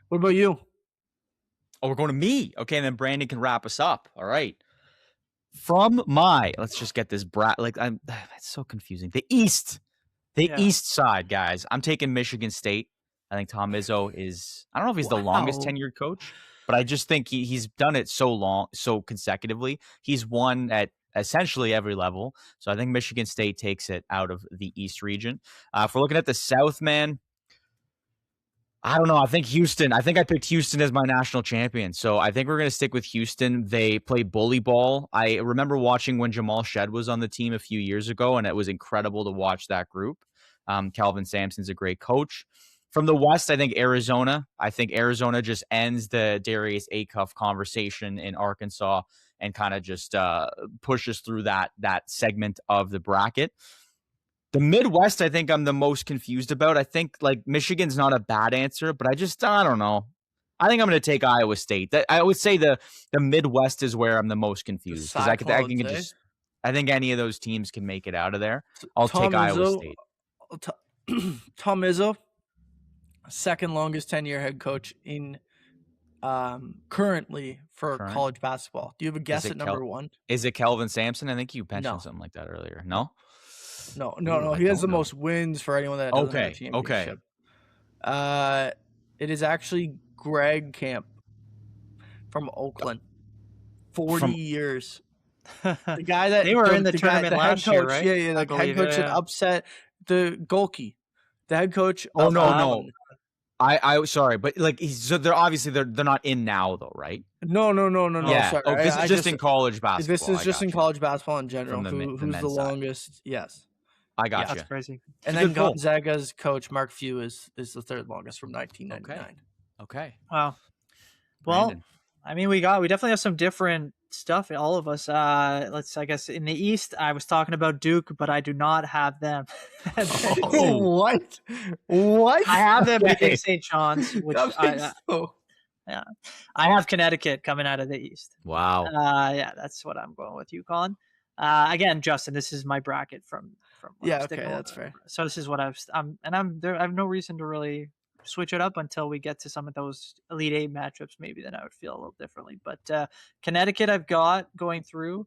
What about you? Oh, we're going to me. Okay, and then Brandon can wrap us up. All right. Let's just get this it's so confusing. The East. The East side, guys. I'm taking Michigan State. I think Tom Izzo is, I don't know if he's the longest tenured coach, but I just think he's done it so consecutively. He's won at essentially every level. So I think Michigan State takes it out of the East region. If we're looking at the South, man, I don't know. I think Houston. I think I picked Houston as my national champion. So I think we're going to stick with Houston. They play bully ball. I remember watching when Jamal Shed was on the team a few years ago, and it was incredible to watch that group. Calvin Sampson's a great coach. From the West, I think Arizona. I think Arizona just ends the Darius Acuff conversation in Arkansas and kind of just pushes through that segment of the bracket. The Midwest, I think I'm the most confused about. I think like Michigan's not a bad answer, but I don't know. I think I'm going to take Iowa State. I would say the Midwest is where I'm the most confused because I think any of those teams can make it out of there. I'll take Iowa State. Tom Izzo, second longest tenure head coach in currently for college basketball. Do you have a guess at number one? Is it Kelvin Sampson? I think you mentioned something like that earlier. No. No. He has the most wins for anyone that doesn't have a championship. Okay. It is actually Greg Camp from Oakland. 40 years. The guy that they were in the tournament last year, right? Yeah. The head coach that upset the goalkeeper. The head coach. Oh no. I sorry, but like so they're obviously they're not in now though, right? No. Yeah. Sorry. Oh, this is just in college basketball. This is just in college basketball in general. Who's the longest? Yes. I got you. That's crazy. And then Gonzaga's coach Mark Few is the third longest from 1999. Okay. Wow. Well, Brandon. I mean, we definitely have some different stuff. All of us. I guess in the East, I was talking about Duke, but I do not have them. What? I have them beating St. John's, which yeah. I have Connecticut coming out of the East. Wow. Yeah, that's what I'm going with. You, Colin. Again, Justin, this is my bracket from. Okay, that's fair. So this is what I have no reason to really switch it up until we get to some of those Elite Eight matchups. Maybe then I would feel a little differently. But Connecticut, I've got going through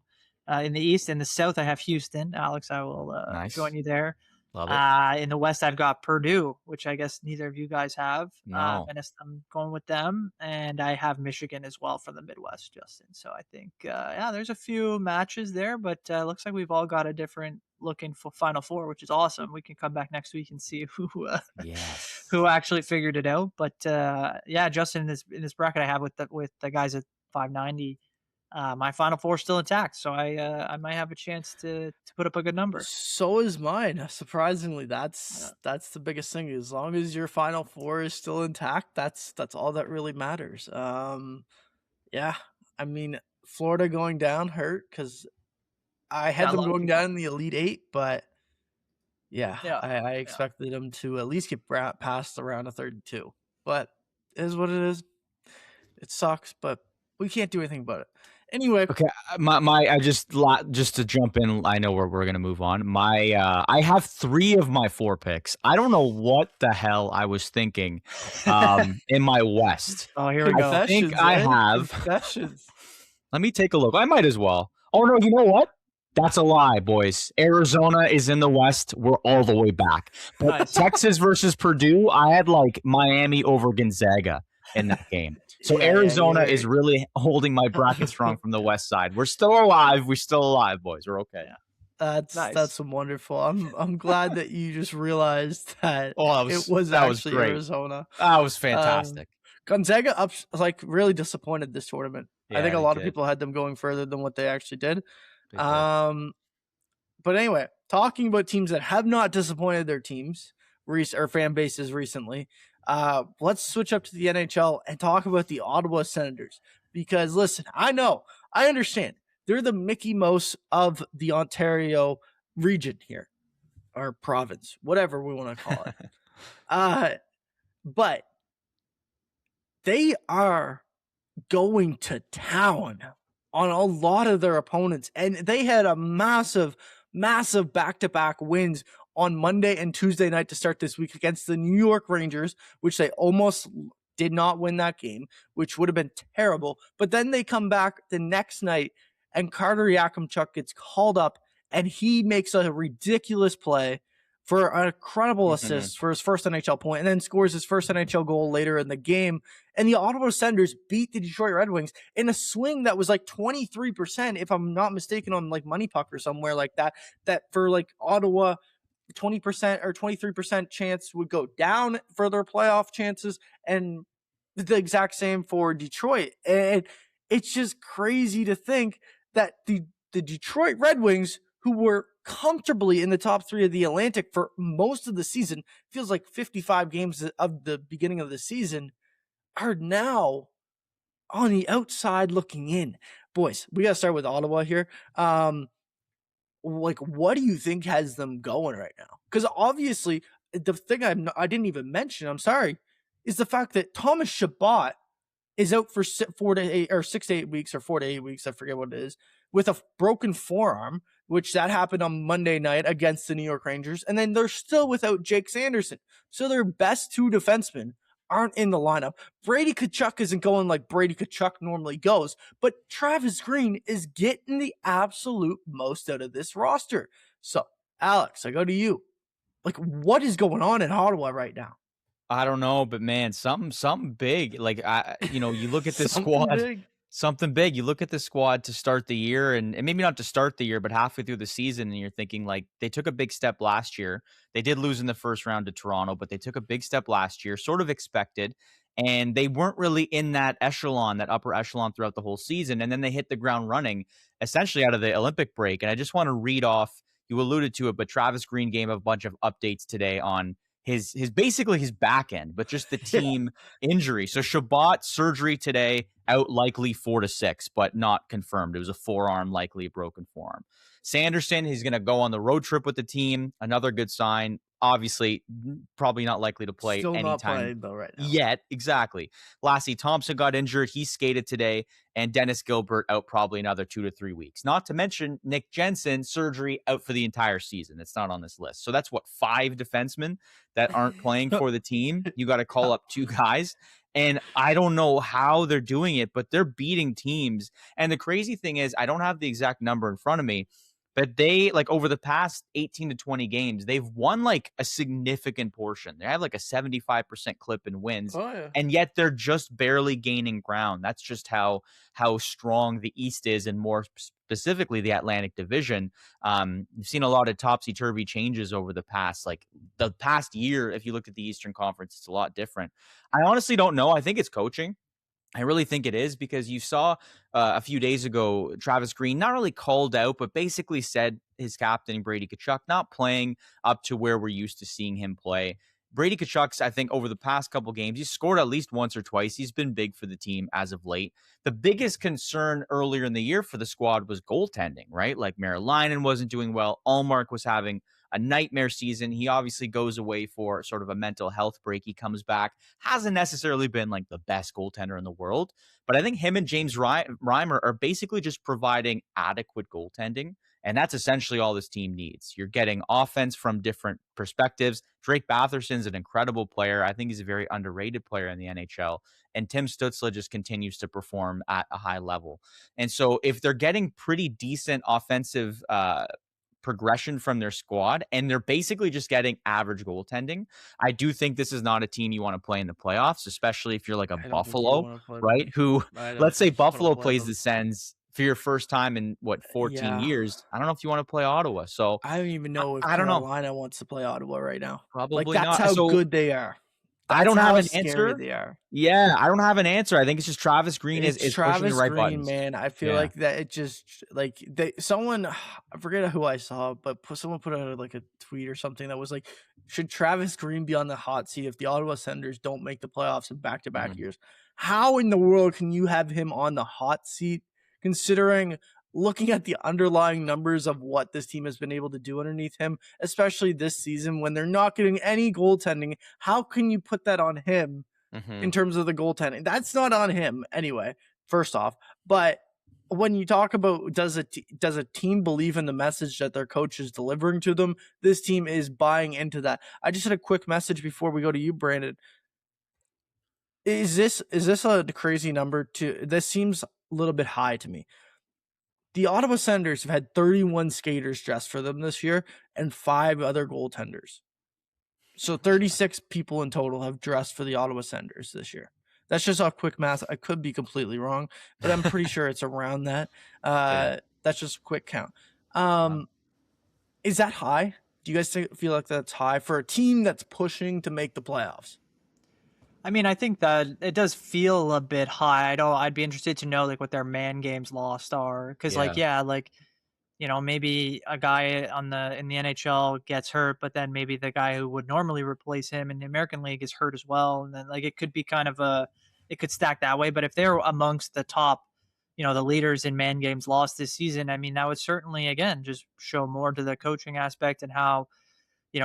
in the East. In the South, I have Houston. Alex, I will join you there. Love it. In the West, I've got Purdue, which I guess neither of you guys have. No. And I'm going with them. And I have Michigan as well for the Midwest, Justin. So I think, there's a few matches there, but looks like we've all got a different looking for Final Four, which is awesome. We can come back next week and see who actually figured it out. But Justin, in this bracket I have with the guys at 590. My Final Four is still intact, so I might have a chance to put up a good number. So is mine. Surprisingly, that's the biggest thing. As long as your Final Four is still intact, that's all that really matters. I mean, Florida going down hurt because I had them going down in the Elite Eight, but I expected them to at least get past the round of 32. But it is what it is. It sucks, but we can't do anything about it. Anyway, okay. I just to jump in. I know we're gonna move on. I have 3 of my 4 picks. I don't know what the hell I was thinking. In my West. Oh, here we go. I think I have. Confessions. Let me take a look. I might as well. Oh no, you know what? That's a lie, boys. Arizona is in the West. We're all the way back. But nice. Texas versus Purdue, I had like Miami over Gonzaga in that game. So Arizona is really holding my bracket strong from the West side. We're still alive. We're still alive, boys. We're okay. That's wonderful. I'm glad that you just realized that it was that actually was great. Arizona. That was fantastic. Gonzaga really disappointed this tournament. I think a lot of people had them going further than what they actually did. But anyway, talking about teams that have not disappointed their teams or fan bases recently, let's switch up to the NHL and talk about the Ottawa Senators. Because listen, I understand they're the Mickey Mouse of the Ontario region here, or province, whatever we want to call it. But they are going to town on a lot of their opponents, and they had a massive back-to-back wins on Monday and Tuesday night to start this week against the New York Rangers, which they almost did not win that game, which would have been terrible. But then they come back the next night, and Carter Yakimchuk gets called up, and he makes a ridiculous play for an incredible Mm-hmm. assist for his first NHL point, and then scores his first NHL goal later in the game. And the Ottawa Senators beat the Detroit Red Wings in a swing that was like 23%, if I'm not mistaken, on like Money Puck or somewhere like that. That for like Ottawa, 20% or 23% chance would go down for their playoff chances, and the exact same for Detroit. And it's just crazy to think that the Detroit Red Wings, who were comfortably in the top 3 of the Atlantic for most of the season, feels like 55 games of the beginning of the season, are now on the outside looking in. Boys, we got to start with Ottawa here. Like, what do you think has them going right now? Because obviously, the thing I didn't even mention, I'm sorry, is the fact that Thomas Chabot is out for 4 to 8 or 6 to 8 weeks or 4 to 8 weeks, I forget what it is, with a broken forearm, which that happened on Monday night against the New York Rangers. And then they're still without Jake Sanderson. So their best 2 defensemen aren't in the lineup. Brady Tkachuk isn't going like Brady Tkachuk normally goes, but Travis Green is getting the absolute most out of this roster. So, Alex, I go to you. Like, what is going on in Ottawa right now? I don't know, but man, something big. Like you look at this squad, big. something big. You look at the squad to start the year, and maybe not to start the year, but halfway through the season, and you're thinking like they took a big step last year. They did lose in the first round to Toronto, but they took a big step last year, sort of expected, and they weren't really in that echelon, that upper echelon throughout the whole season. And then they hit the ground running, essentially out of the Olympic break. And I just want to read off. You alluded to it, but Travis Green gave a bunch of updates today on his basically his back end, but just the team injury. So Chabot surgery today, out likely 4 to 6, but not confirmed. It was a forearm, likely a broken forearm. Sanderson, he's going to go on the road trip with the team. Another good sign. Obviously, probably not likely to play Still anytime not playing though right now. yet. Exactly. Lassie Thompson got injured. He skated today. And Dennis Gilbert out probably another 2 to 3 weeks. Not to mention Nick Jensen, surgery, out for the entire season. It's not on this list. So that's 5 defensemen that aren't playing for the team. You got to call up 2 guys. And I don't know how they're doing it, but they're beating teams. And the crazy thing is, I don't have the exact number in front of me, but they, like, over the past 18 to 20 games, they've won like a significant portion. They have like a 75% clip in wins. Oh, yeah. And yet they're just barely gaining ground. That's just how strong the East is, and more specifically the Atlantic Division. You've seen a lot of topsy-turvy changes over the past year. If you look at the Eastern Conference, it's a lot different. I honestly don't know. I think it's coaching. I really think it is, because you saw a few days ago, Travis Green not really called out, but basically said his captain, Brady Tkachuk, not playing up to where we're used to seeing him play. Brady Tkachuk's, I think, over the past couple games, he's scored at least once or twice. He's been big for the team as of late. The biggest concern earlier in the year for the squad was goaltending, right? Like Maralainen wasn't doing well. Allmark was having a nightmare season. He obviously goes away for sort of a mental health break. He comes back. Hasn't necessarily been like the best goaltender in the world, but I think him and James Reimer are basically just providing adequate goaltending. And that's essentially all this team needs. You're getting offense from different perspectives. Drake Batherson's an incredible player. I think he's a very underrated player in the NHL. And Tim Stützle just continues to perform at a high level. And so if they're getting pretty decent offensive progression from their squad, and they're basically just getting average goaltending, I do think this is not a team you want to play in the playoffs, especially if you're like a Buffalo, right? Who, let's say Buffalo plays the Sens for your first time in 14 years. I don't know if you want to play Ottawa. So I don't even know if I don't know. Carolina wants to play Ottawa right now. Probably like, that's not. how good they are. I don't have an scary answer. They are. Yeah, I don't have an answer. I think it's just Travis Green is Travis pushing the right Green, buttons. man. I feel like that it just like someone, I forget who I saw, but someone put out like a tweet or something that was like, should Travis Green be on the hot seat if the Ottawa Senators don't make the playoffs in back-to-back years? How in the world can you have him on the hot seat, considering looking at the underlying numbers of what this team has been able to do underneath him, especially this season when they're not getting any goaltending? How can you put that on him in terms of the goaltending? That's not on him anyway, first off. But when you talk about does a team believe in the message that their coach is delivering to them, this team is buying into that. I just had a quick message before we go to you, Brandon. Is this a crazy number? This seems a little bit high to me. The Ottawa Senators have had 31 skaters dressed for them this year and 5 other goaltenders. So 36 people in total have dressed for the Ottawa Senators this year. That's just off quick math. I could be completely wrong, but I'm pretty sure it's around that. That's just a quick count. Is that high? Do you guys feel like that's high for a team that's pushing to make the playoffs? I mean, I think that it does feel a bit high. I'd be interested to know like what their man games lost are. Cause maybe a guy in the NHL gets hurt, but then maybe the guy who would normally replace him in the American League is hurt as well. And then like it could be it could stack that way. But if they're amongst the top, the leaders in man games lost this season, I mean, that would certainly, again, just show more to the coaching aspect and how,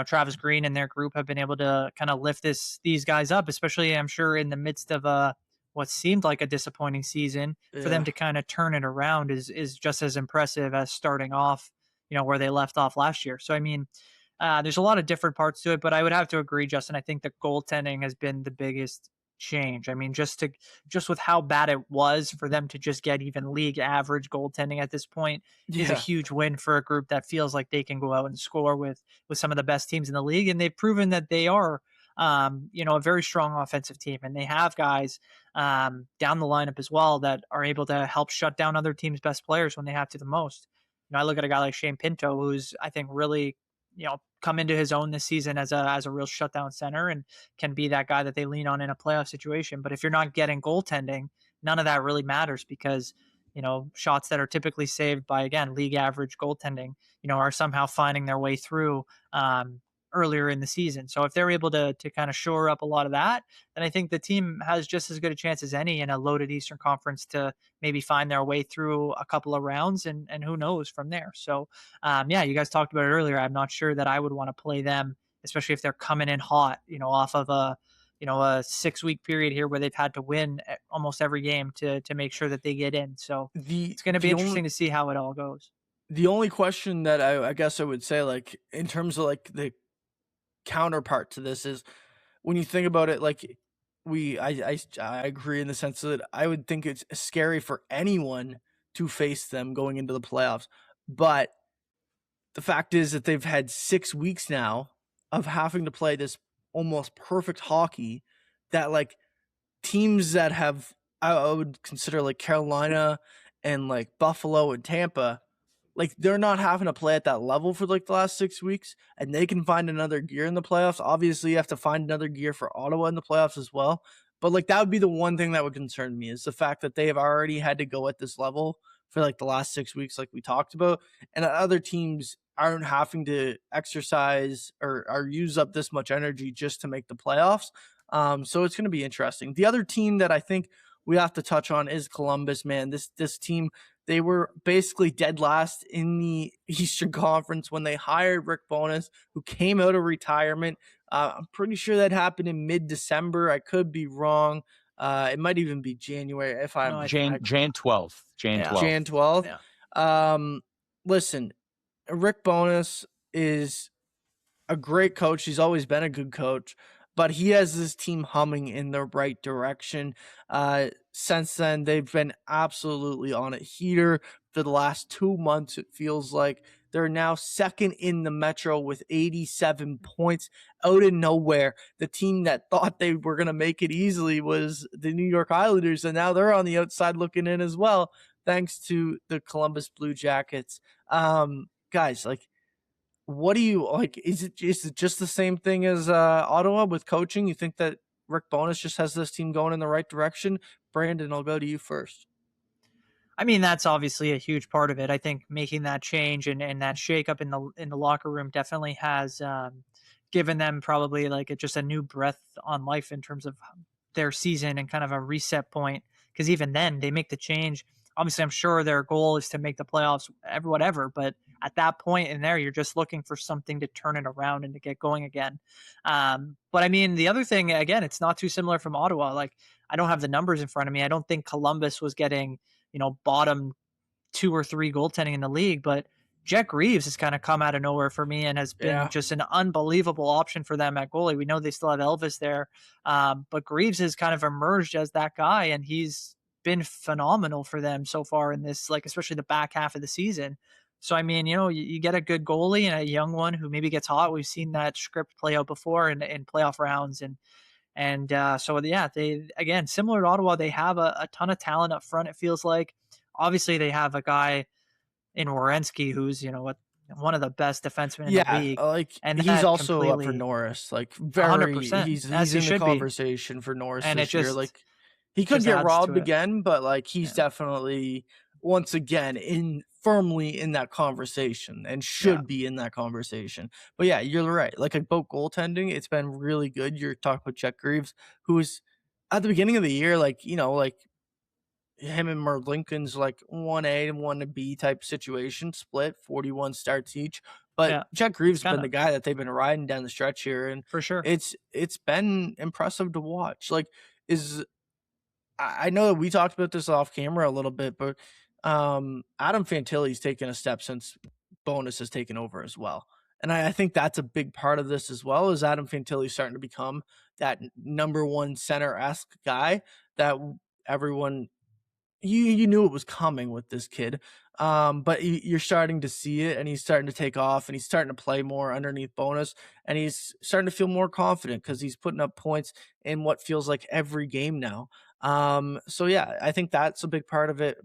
Travis Green and their group have been able to kind of lift these guys up, especially I'm sure in the midst of what seemed like a disappointing season. For them to kind of turn it around is just as impressive as starting off, where they left off last year. So, I mean, there's a lot of different parts to it, but I would have to agree, Justin. I think the goaltending has been the biggest change. I mean, just with how bad it was, for them to just get even league average goaltending at this point is a huge win for a group that feels like they can go out and score with some of the best teams in the league. And they've proven that they are, a very strong offensive team, and they have guys down the lineup as well that are able to help shut down other teams' best players when they have to the most. I look at a guy like Shane Pinto, who's I think really, come into his own this season as a real shutdown center and can be that guy that they lean on in a playoff situation. But if you're not getting goaltending, none of that really matters, because, shots that are typically saved by, again, league average goaltending, are somehow finding their way through earlier in the season. So if they're able to kind of shore up a lot of that, then I think the team has just as good a chance as any in a loaded Eastern Conference to maybe find their way through a couple of rounds, and who knows from there. So you guys talked about it earlier. I'm not sure that I would want to play them, especially if they're coming in hot, off of a 6-week period here where they've had to win almost every game to make sure that they get in. So it's going to be interesting to see how it all goes. The only question that I guess I would say, like, in terms of like the counterpart to this, is when you think about it, like I agree in the sense that I would think it's scary for anyone to face them going into the playoffs. But the fact is that they've had 6 weeks now of having to play this almost perfect hockey that, like, teams that have, I would consider like Carolina and like Buffalo and Tampa, like, they're not having to play at that level for like the last 6 weeks, and they can find another gear in the playoffs. Obviously, you have to find another gear for Ottawa in the playoffs as well. But like, that would be the one thing that would concern me, is the fact that they have already had to go at this level for like the last 6 weeks, like we talked about, and other teams aren't having to exercise or use up this much energy just to make the playoffs. So it's going to be interesting. The other team that I think we have to touch on is Columbus, man. This team, they were basically dead last in the Eastern Conference when they hired Rick Bowness, who came out of retirement. I'm pretty sure that happened in mid-December. I could be wrong. It might even be January. Jan 12th. Jan 12th. Jan 12th. Yeah. Listen, Rick Bowness is a great coach. He's always been a good coach, but he has this team humming in the right direction. Since then, they've been absolutely on a heater for the last 2 months. It feels like they're now second in the Metro with 87 points out of nowhere. The team that thought they were going to make it easily was the New York Islanders, and now they're on the outside looking in as well, thanks to the Columbus Blue Jackets. Guys, like, what do you like? Is it just the same thing as Ottawa with coaching? You think that Rick Bowness just has this team going in the right direction? Brandon, I'll go to you first. I mean, that's obviously a huge part of it. I think making that change and that shakeup in the locker room definitely has given them probably like just a new breath on life in terms of their season and kind of a reset point. Because even then, they make the change. Obviously, I'm sure their goal is to make the playoffs, whatever. But at that point in there, you're just looking for something to turn it around and to get going again. But I mean, the other thing, again, it's not too similar from Ottawa. Like, I don't have the numbers in front of me. I don't think Columbus was getting, bottom 2 or 3 goaltending in the league. But Jack Reeves has kind of come out of nowhere for me and has been just an unbelievable option for them at goalie. We know they still have Elvis there, but Reeves has kind of emerged as that guy, and he's been phenomenal for them so far in this, like especially the back half of the season. So I mean, you get a good goalie and a young one who maybe gets hot. We've seen that script play out before in playoff rounds, and so yeah, they again similar to Ottawa, they have a ton of talent up front. It feels like obviously they have a guy in Werenski who's one of the best defensemen in the Yeah, league, like and he's that also up for completely Norris. Like hundred very, percent he's as he in the should be, conversation for Norris and it this year. just Like he could just get adds to robbed it. again, but like he's Yeah, definitely once again in firmly in that conversation and yeah, should be in that conversation. But yeah, you're right. Like about goaltending, it's been really good. You're talking about Chet Greaves, who's at the beginning of the year, like like him and Lincoln's like 1A and 1B type situation, split 41 starts each. But yeah. Jack It's Greaves has kind been the of guy that they've been riding down the stretch here, and for sure. it's been impressive to watch. Like, is I know that we talked about this off camera a little bit, but Adam Fantilli's taken a step since Bonus has taken over as well. And I think that's a big part of this as well, is Adam Fantilli starting to become that number one center-esque guy that everyone you knew it was coming with this kid, but you're starting to see it, and he's starting to take off, and he's starting to play more underneath Bonus, and he's starting to feel more confident because he's putting up points in what feels like every game now. So yeah, I think that's a big part of it.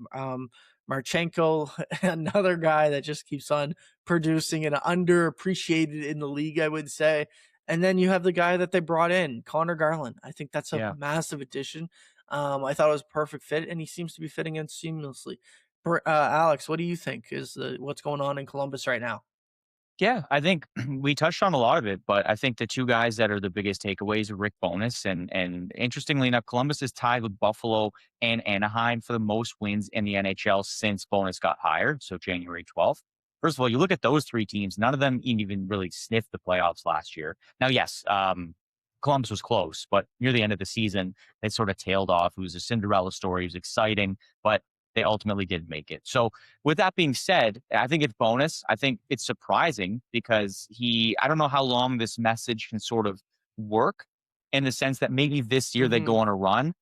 Marchenko, another guy that just keeps on producing and underappreciated in the league, I would say. And then you have the guy that they brought in, Connor Garland. I think that's a Yeah. massive addition. I thought it was a perfect fit, and he seems to be fitting in seamlessly. Alex, what do you think is what's going on in Columbus right now? Yeah, I think we touched on a lot of it, but I think the two guys that are the biggest takeaways are Rick Bonus and interestingly enough, Columbus is tied with Buffalo and Anaheim for the most wins in the NHL since Bonus got hired, so January 12th. First of all, you look at those three teams, none of them even really sniffed the playoffs last year. Now, yes, Columbus was close, but near the end of the season, they sort of tailed off. It was a Cinderella story. It was exciting, but they ultimately didn't make it. So with that being said, I think it's Bonus. I think it's surprising because I don't know how long this message can sort of work in the sense that maybe this year they Hmm. go on a run.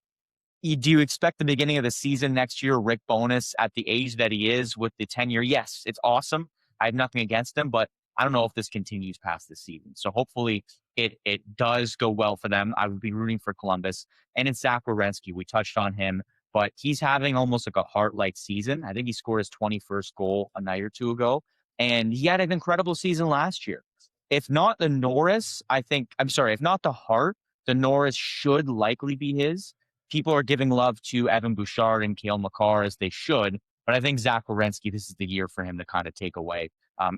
Do you expect the beginning of the season next year, Rick Bonus at the age that he is with the tenure? Yes, it's awesome. I have nothing against him, but I don't know if this continues past this season. So hopefully it does go well for them. I would be rooting for Columbus. And it's Zach Werenski. We touched on him, but he's having almost like a heart-like season. I think he scored his 21st goal a night or two ago, and he had an incredible season last year. If not the Norris, if not the Hart, the Norris should likely be his. People are giving love to Evan Bouchard and Cale Makar as they should, but I think Zach Werenski, this is the year for him to kind of take away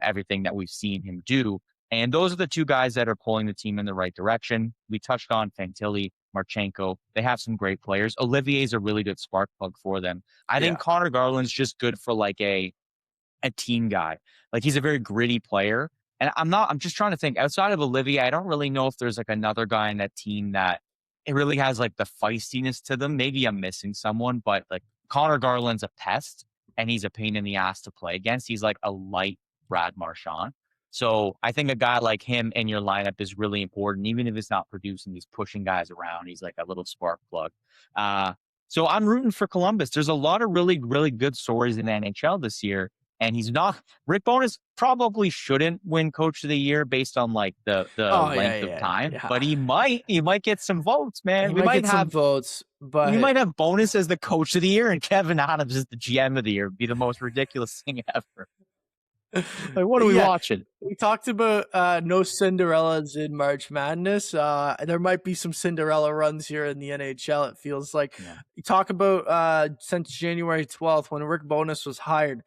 everything that we've seen him do. And those are the two guys that are pulling the team in the right direction. We touched on Fantilli, Marchenko. They have some great players. Olivier is a really good spark plug for them. I Yeah. think Connor Garland's just good for like a team guy. Like he's a very gritty player. And I'm just trying to think outside of Olivier, I don't really know if there's like another guy in that team that it really has like the feistiness to them. Maybe I'm missing someone, but like Connor Garland's a pest and he's a pain in the ass to play against. He's like a light Brad Marchand. So I think a guy like him in your lineup is really important. Even if it's not producing, he's pushing guys around. He's like a little spark plug. So I'm rooting for Columbus. There's a lot of really, really good stories in the NHL this year. And he's not Rick Bonus probably shouldn't win coach of the year based on like the Oh length of yeah, time, yeah. but he might get some votes, man. He might get some votes, We but might have Bonus as the coach of the year and Kevin Adams as the GM of the year. It'd be the most ridiculous thing ever. Like, what are we yeah, watching? we talked about no Cinderellas in March Madness. There might be some Cinderella runs here in the NHL. It feels like Yeah. you talk about since January 12th when Rick Bonus was hired.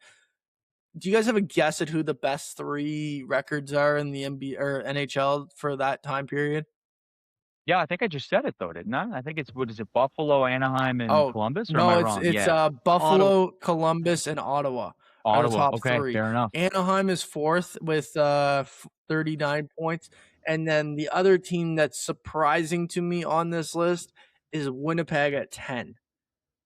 Do you guys have a guess at who the best three records are in the NBA or NHL for that time period? Yeah, I think I just said it though, didn't I? I think it's what is it, Buffalo, Anaheim, and Oh Columbus, or am no, I it's wrong? it's Yeah. Ottawa. Buffalo, Columbus, and Ottawa are the Ottawa. top Okay, three. fair enough. Anaheim is fourth with 39 points, and then the other team that's surprising to me on this list is Winnipeg at 10.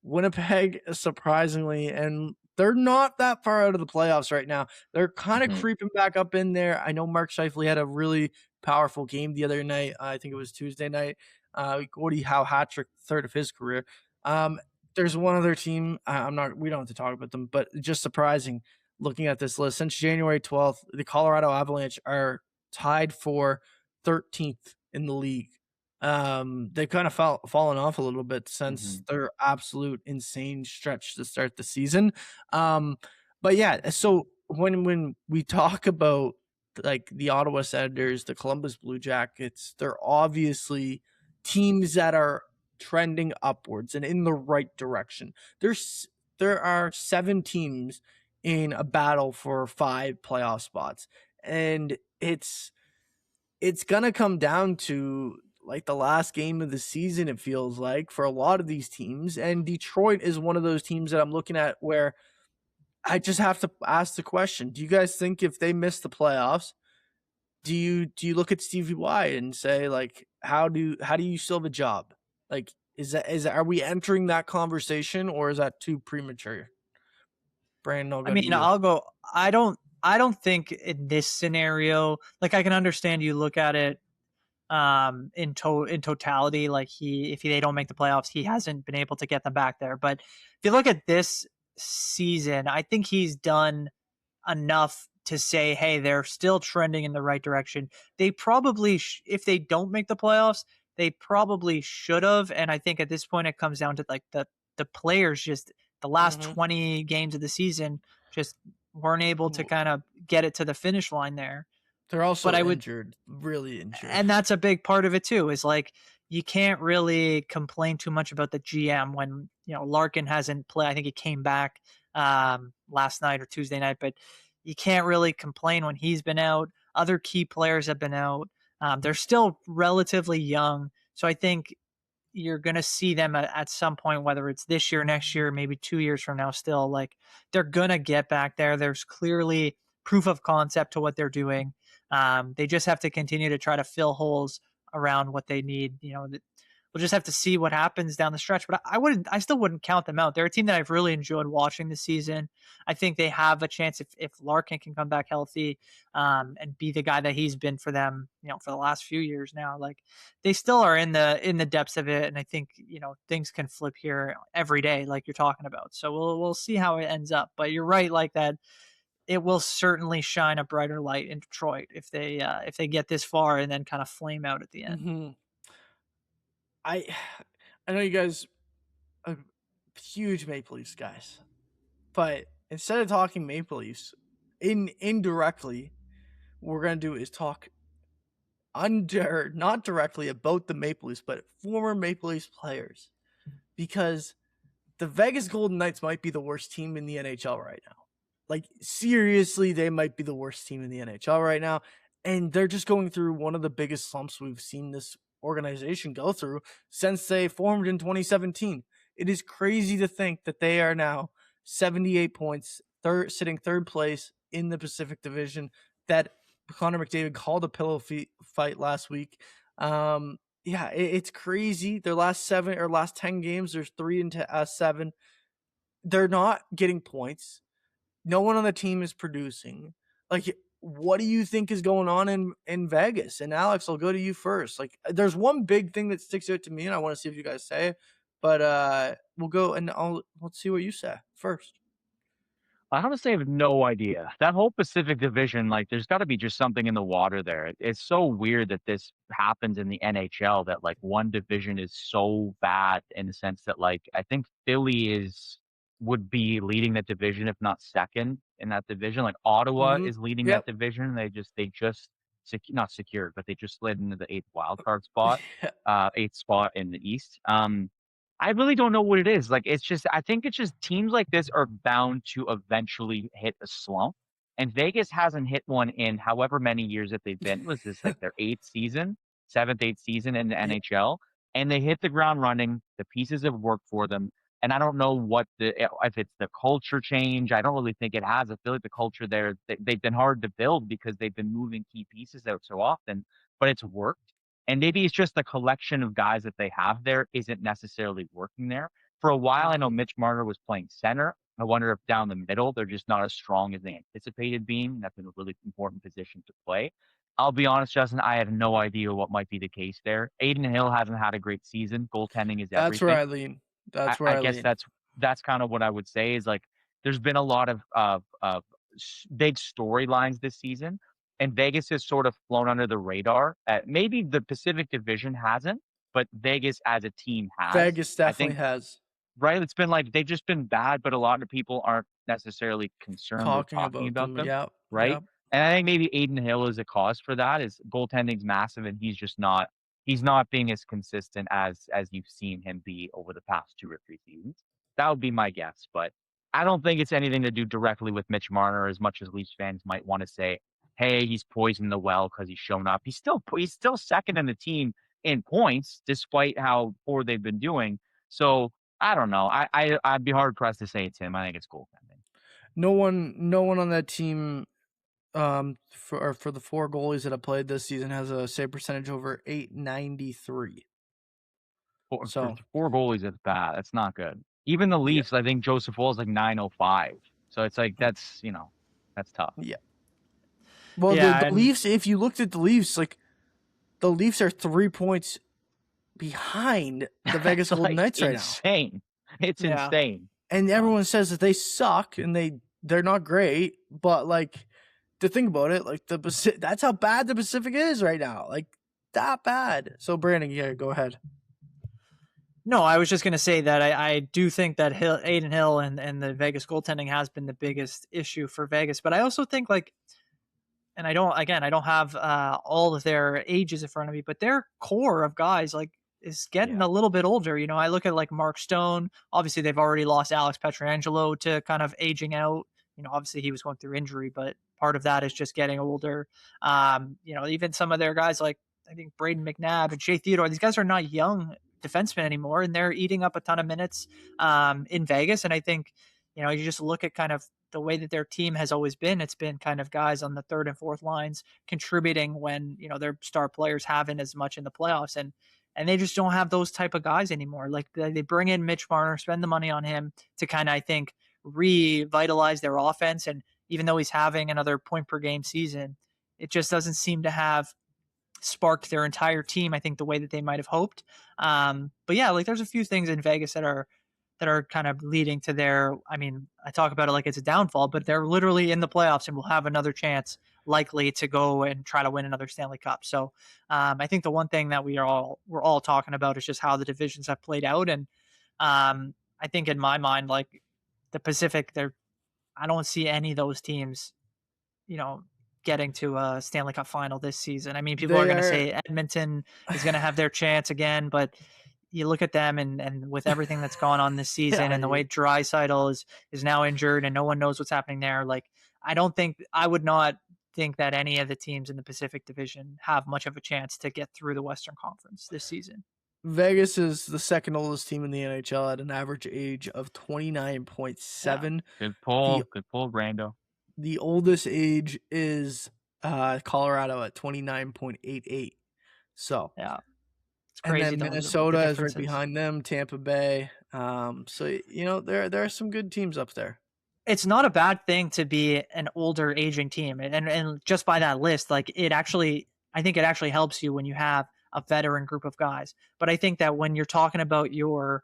Winnipeg, surprisingly, and they're not that far out of the playoffs right now. They're kind of Mhm. creeping back up in there. I know Mark Scheifele had a really powerful game the other night. I think it was Tuesday night. Gordie Howe hat trick, third of his career. Um, There's one other team. I'm not. We don't have to talk about them, but just surprising looking at this list. Since January 12th, the Colorado Avalanche are tied for 13th in the league. They've kind of fallen off a little bit since their absolute insane stretch to start the season. But yeah, so when we talk about like the Ottawa Senators, the Columbus Blue Jackets, they're obviously teams that are trending upwards and in the right direction. There are 7 teams in a battle for 5 playoff spots, and it's gonna come down to like the last game of the season. It feels like for a lot of these teams, and Detroit is one of those teams that I'm looking at where I just have to ask the question: do you guys think if they miss the playoffs, do you look at Stevie Y and say like how do you still have a job? Like are we entering that conversation, or is that too premature? Brandon, I'll I go to mean, you. I'll go. I don't think in this scenario, like I can understand you look at it in totality, like if they don't make the playoffs, he hasn't been able to get them back there. But if you look at this season, I think he's done enough to say, hey, they're still trending in the right direction. They probably, if they don't make the playoffs, they probably should have. And I think at this point, it comes down to like the players just the last Mhm. 20 games of the season just weren't able to Well, kind of get it to the finish line there. they're But also I would, injured, really injured. and that's a big part of it too, is like you can't really complain too much about the GM when Larkin hasn't played. I think he came back last night or Tuesday night, but you can't really complain when he's been out. Other key players have been out. They're still relatively young, so I think you're going to see them at some point, whether it's this year, next year, maybe 2 years from now. Still, like they're going to get back there. There's clearly proof of concept to what they're doing. They just have to continue to try to fill holes around what they need. We'll just have to see what happens down the stretch. But I still wouldn't count them out. They're a team that I've really enjoyed watching this season. I think they have a chance if Larkin can come back healthy and be the guy that he's been for them, for the last few years now. Like they still are in the depths of it, and I think things can flip here every day, like you're talking about. So we'll see how it ends up. But you're right, like that it will certainly shine a brighter light in Detroit if they get this far and then kind of flame out at the end. Hmm. I I know you guys are huge Maple Leafs guys, but instead of talking Maple Leafs, indirectly, what we're gonna do is talk not directly about the Maple Leafs, but former Maple Leafs players, because the Vegas Golden Knights might be the worst team in the NHL right now. Like seriously, they might be the worst team in the NHL right now, and they're just going through one of the biggest slumps we've seen this organization go through since they formed in 2017. It is crazy to think that they are now 78 points, sitting third place in the Pacific Division. That Connor McDavid called a pillow fight last week. Yeah, it's crazy. Their last 10 games, there's 3-7. They're not getting points. No one on the team is producing. Like, what do you think is going on in Vegas? And Alex, I'll go to you first. Like, there's one big thing that sticks out to me, and I want to see if you guys say it. But we'll go and let's see what you say first. I honestly have no idea. That whole Pacific Division, like, there's got to be just something in the water there. It's so weird that this happens in the NHL that like one division is so bad in the sense that like I think Philly would be leading that division if not second in that division. Like Ottawa Mm-hmm. is leading that Yep. division. They just not secured, but they just slid into the eighth wild card spot, eighth spot in the East. I really don't know what it is. Like, it's just, I think it's just teams like this are bound to eventually hit a slump. And Vegas hasn't hit one in however many years that they've been. Was this like their seventh, eighth season in the Yeah. NHL? And they hit the ground running. The pieces have worked for them. And I don't know if it's the culture change. I don't really think it has. I feel like the culture there, they've been hard to build because they've been moving key pieces out so often, but it's worked. And maybe it's just the collection of guys that they have there isn't necessarily working there. For a while, I know Mhm. Mitch Marner was playing center. I wonder if down the middle, they're just not as strong as they anticipated being. That's been a really important position to play. I'll be honest, Justin, I have no idea what might be the case there. Aiden Hill hasn't had a great season. Goaltending is That's where I everything. lean. That's where I I guess lean. that's kind of what I would say is like there's been a lot of big storylines this season, and Vegas has sort of flown under the radar. Maybe the Pacific Division hasn't, but Vegas as a team has. Vegas I definitely think has right. It's been like they've just been bad, but a lot of people aren't necessarily concerned or talking talking about about them. them, Yeah, right? yeah. And I think maybe Aiden Hill is a cause for that. Is goaltending's massive, and he's just not. He's not being as consistent as you've seen him be over the past 2 or 3 seasons. That would be my guess, but I don't think it's anything to do directly with Mitch Marner as much as Leafs fans might want to say, "Hey, he's poisoned the well because he's shown up." He's still second in the team in points despite how poor they've been doing. So I don't know. I'd be hard pressed to say it's him. I think it's goaltending. No one on that team for the 4 goalies that have played this season has a save percentage over 893. For So, 4 goalies, it's bad. That's not good. Even the yeah. Leafs, I think Joseph Woll is like 905. So it's like that's tough. Yeah. Well, the, Yeah, the and Leafs, if you looked at the Leafs, like the Leafs are 3 points behind the Vegas It's Golden like Knights right now. insane. It's yeah. insane. And So, everyone says that they suck and they're not great, but like to think about it, like that's how bad the Pacific is right now. Like that bad. So Brandon, yeah, go ahead. No, I was just going to say that I do think that Aiden Hill and the Vegas goaltending has been the biggest issue for Vegas. But I also think like, and I don't have all of their ages in front of me, but their core of guys like is getting yeah. a little bit older. You know, I look at like Mark Stone. Obviously, they've already lost Alex Pietrangelo to kind of aging out. You know, obviously he was going through injury, but part of that is just getting older. You know, even some of their guys like I think Braden McNabb and Shea Theodore, these guys are not young defensemen anymore, and they're eating up a ton of minutes in Vegas. And I think, you know, you just look at kind of the way that their team has always been. It's been kind of guys on the third and fourth lines contributing when, you know, their star players haven't as much in the playoffs. And they just don't have those type of guys anymore. Like they bring in Mitch Marner, spend the money on him to kind of, I think, revitalize their offense. And even though he's having another point per game season, it just doesn't seem to have sparked their entire team, I think, the way that they might have hoped. But yeah, like there's a few things in Vegas that are kind of leading to their, I mean, I talk about it like it's a downfall, but they're literally in the playoffs and will have another chance likely to go and try to win another Stanley Cup. So I think the one thing that we're all talking about is just how the divisions have played out. And I think in my mind, like the Pacific, I don't see any of those teams, you know, getting to a Stanley Cup final this season. I mean, people are They going to are say Edmonton is going to have their chance again, but you look at them and with everything that's gone on this season and the way Draisaitl is now injured and no one knows what's happening there, like I would not think that any of the teams in the Pacific Division have much of a chance to get through the Western Conference this season. Vegas is the second oldest team in the NHL at an average age of 29.7. Good The pull. Good pull, Brando. the oldest age is Colorado at 29.88. So, Yeah, it's and crazy then the Minnesota is right differences. behind them, Tampa Bay. So you know there are some good teams up there. It's not a bad thing to be an older aging team. And just by that list, like I think it actually helps you when you have a veteran group of guys. But I think that when you're talking about your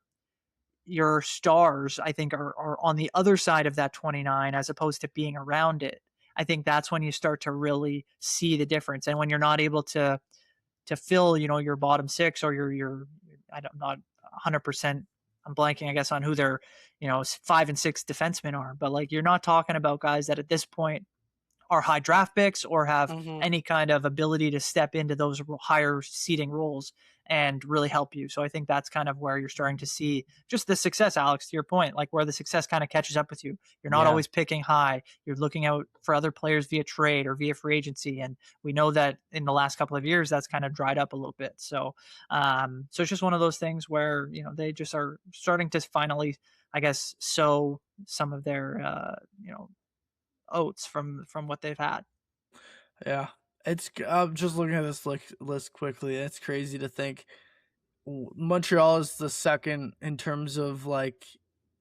stars, I think are on the other side of that 29 as opposed to being around it. I think that's when you start to really see the difference. And when you're not able to fill, you know, your bottom six or your I'm not 100%. I'm blanking, I guess, on who their, you know, 5 and 6 defensemen are, but like you're not talking about guys that at this point are high draft picks or have Mm-hmm. any kind of ability to step into those higher seating roles and really help you. So I think that's kind of where you're starting to see just the success, Alex, to your point, like where the success kind of catches up with you. You're not Yeah. always picking high. You're looking out for other players via trade or via free agency. And we know that in the last couple of years, that's kind of dried up a little bit. So, so it's just one of those things where, you know, they just are starting to finally, I guess, sow some of their, you know, oats from what they've had. Yeah, I'm just looking at this list quickly. It's crazy to think Montreal is the second in terms of like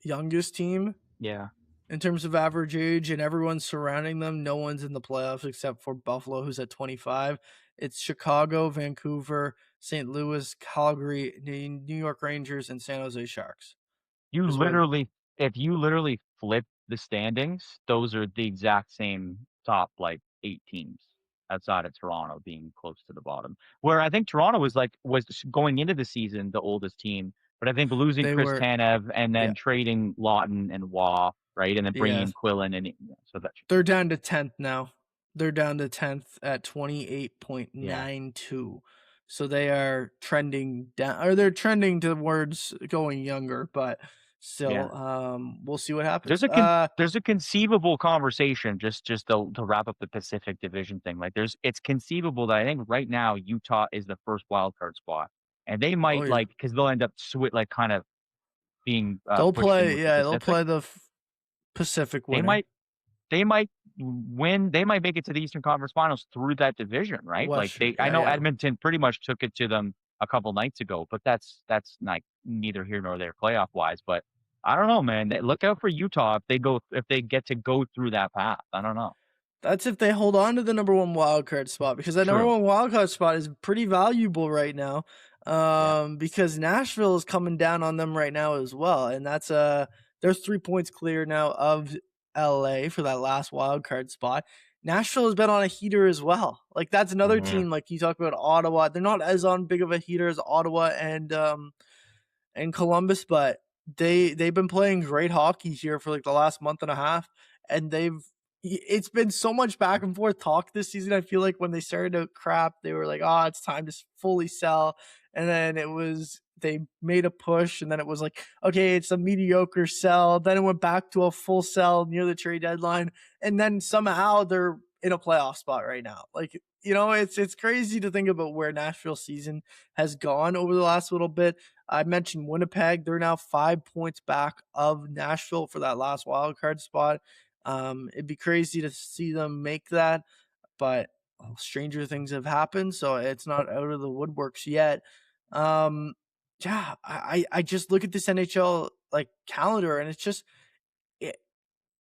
youngest team Yeah. in terms of average age, and everyone's surrounding them. No one's in the playoffs except for Buffalo, who's at 25. It's Chicago, Vancouver, St. Louis, Calgary, New York Rangers, and San Jose Sharks. You is where literally, if you literally flip the standings, those are the exact same top like 8 teams outside of Toronto being close to the bottom. Where I think Toronto was going into the season the oldest team, but I think losing they Chris were. Tanev and Yeah, then trading Lawton and Waugh, right, and then bringing yeah. in Quillen and so that They're down to 10th now. They're down to 10th at yeah 28.92. So they are trending down, or they're trending towards going younger, but yeah. still, we'll see what happens. There's a conceivable conversation just to wrap up the Pacific Division thing. Like it's conceivable that I think right now Utah is the first wild card spot, and they Oh might yeah, because they'll end up like kind of being they'll pushed in play. with the Yeah, they'll Pacific. play the Pacific They winner. might they might win. They might make it to the Eastern Conference Finals through that division, right? Like Western. I Yeah, know yeah. Edmonton pretty much took it to them a couple nights ago, but that's like neither here nor there playoff wise. But I don't know, man. Look out for Utah if they get to go through that path. I don't know. That's if they hold on to the number one wild card spot, because that number True. one wild card spot is pretty valuable right now. Yeah. Because Nashville is coming down on them right now as well, and that's they're 3 points clear now of LA for that last wild card spot. Nashville has been on a heater as well. Like that's another Mhm. team. Like you talk about Ottawa, they're not as on big of a heater as Ottawa and Columbus, but they've been playing great hockey here for like the last month and a half, and it's been so much back and forth talk this season. I feel like when they started to crap, they were like, "Oh, it's time to fully sell," and then they made a push, and then it was like, "Okay, it's a mediocre sell." Then it went back to a full sell near the trade deadline, and then somehow they're in a playoff spot right now. Like it's crazy to think about where Nashville's season has gone over the last little bit. I mentioned Winnipeg. They're now 5 points back of Nashville for that last wild card spot. It'd be crazy to see them make that, but stranger things have happened, so it's not out of the woodworks yet. Um, yeah, I just look at this NHL like calendar, and it's just it,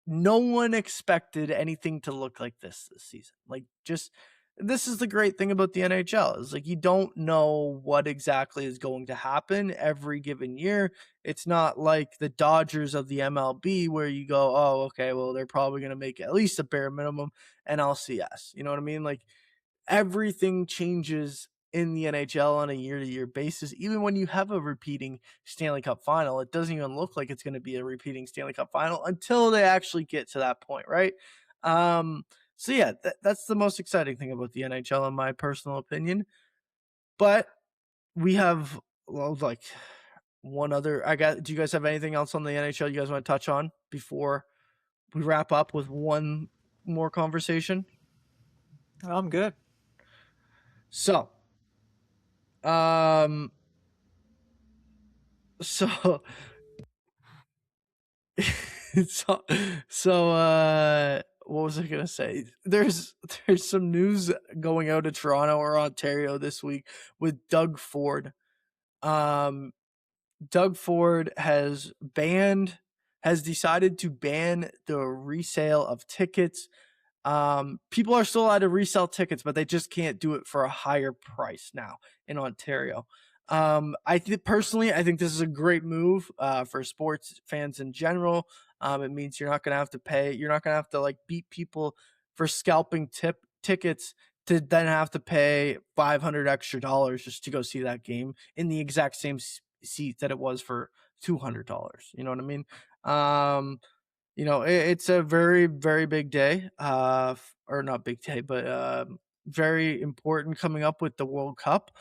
no one expected anything to look like this season. Like, just this is the great thing about the NHL is like you don't know what exactly is going to happen every given year. It's not like the Dodgers of the MLB where you go, oh, okay, well, they're probably going to make at least a bare minimum NLCS. You know what I mean? Like everything changes in the NHL on a year-to-year basis. Even when you have a repeating Stanley Cup final, it doesn't even look like it's going to be a repeating Stanley Cup final until they actually get to that point, right? So yeah, that's the most exciting thing about the NHL, in my personal opinion. But we have like one other. Do you guys have anything else on the NHL you guys want to touch on before we wrap up with one more conversation? I'm good. So, um, so so what was I gonna say? There's some news going out of Toronto or Ontario this week with Doug Ford. Um, Doug Ford has decided to ban the resale of tickets. People are still allowed to resell tickets, but they just can't do it for a higher price now in Ontario. I think personally, I think this is a great move for sports fans in general. It means you're not gonna have to pay. You're not gonna have to like beat people for scalping tickets to then have to pay $500 extra just to go see that game in the exact same seat that it was for $200. You know what I mean? It's a very, very big day, or not big day, but very important coming up with the World Cup.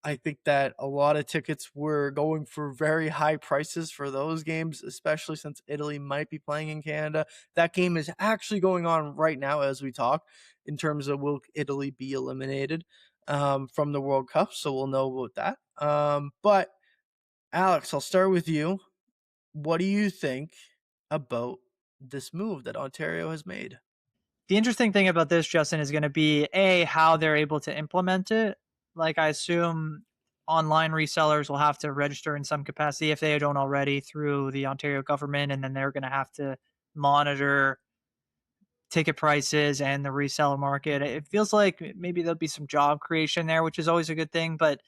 I think that a lot of tickets were going for very high prices for those games, especially since Italy might be playing in Canada. That game is actually going on right now as we talk, in terms of will Italy be eliminated from the World Cup. So we'll know about that. But Alex, I'll start with you. What do you think about this move that Ontario has made? The interesting thing about this, Justin, is going to be how they're able to implement it. Like, I assume online resellers will have to register in some capacity if they don't already through the Ontario government, and then they're going to have to monitor ticket prices and the reseller market. It feels like maybe there'll be some job creation there, which is always a good thing. But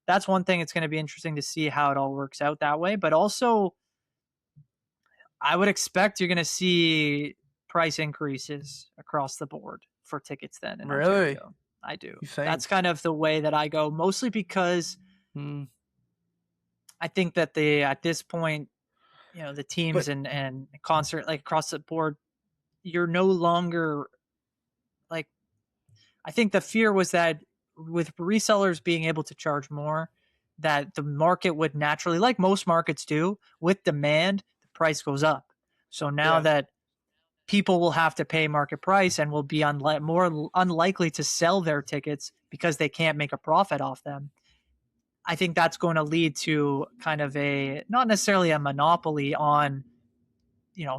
that's one thing. It's going to be interesting to see how it all works out that way. But also, I would expect you're going to see price increases across the board for tickets then in Really? Ontario. I do. You think? That's kind of the way that I go, mostly because I think that at this point, the teams But- and concert, like across the board, you're no longer like, I think the fear was that with resellers being able to charge more, that the market would naturally, like most markets do, with demand, the price goes up. So now that people will have to pay market price and will be more unlikely to sell their tickets because they can't make a profit off them, I think that's going to lead to kind of not necessarily a monopoly on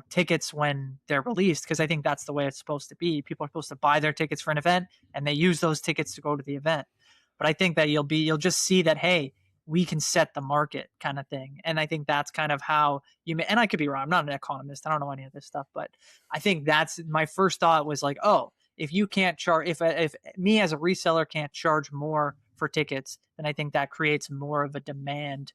tickets when they're released, because I think that's the way it's supposed to be. People are supposed to buy their tickets for an event and they use those tickets to go to the event. But I think that you'll just see that, hey, we can set the market kind of thing. And I think that's kind of how and I could be wrong. I'm not an economist. I don't know any of this stuff, but I think that's my first thought was like, oh, if you can't charge, if me as a reseller can't charge more for tickets, then I think that creates more of a demand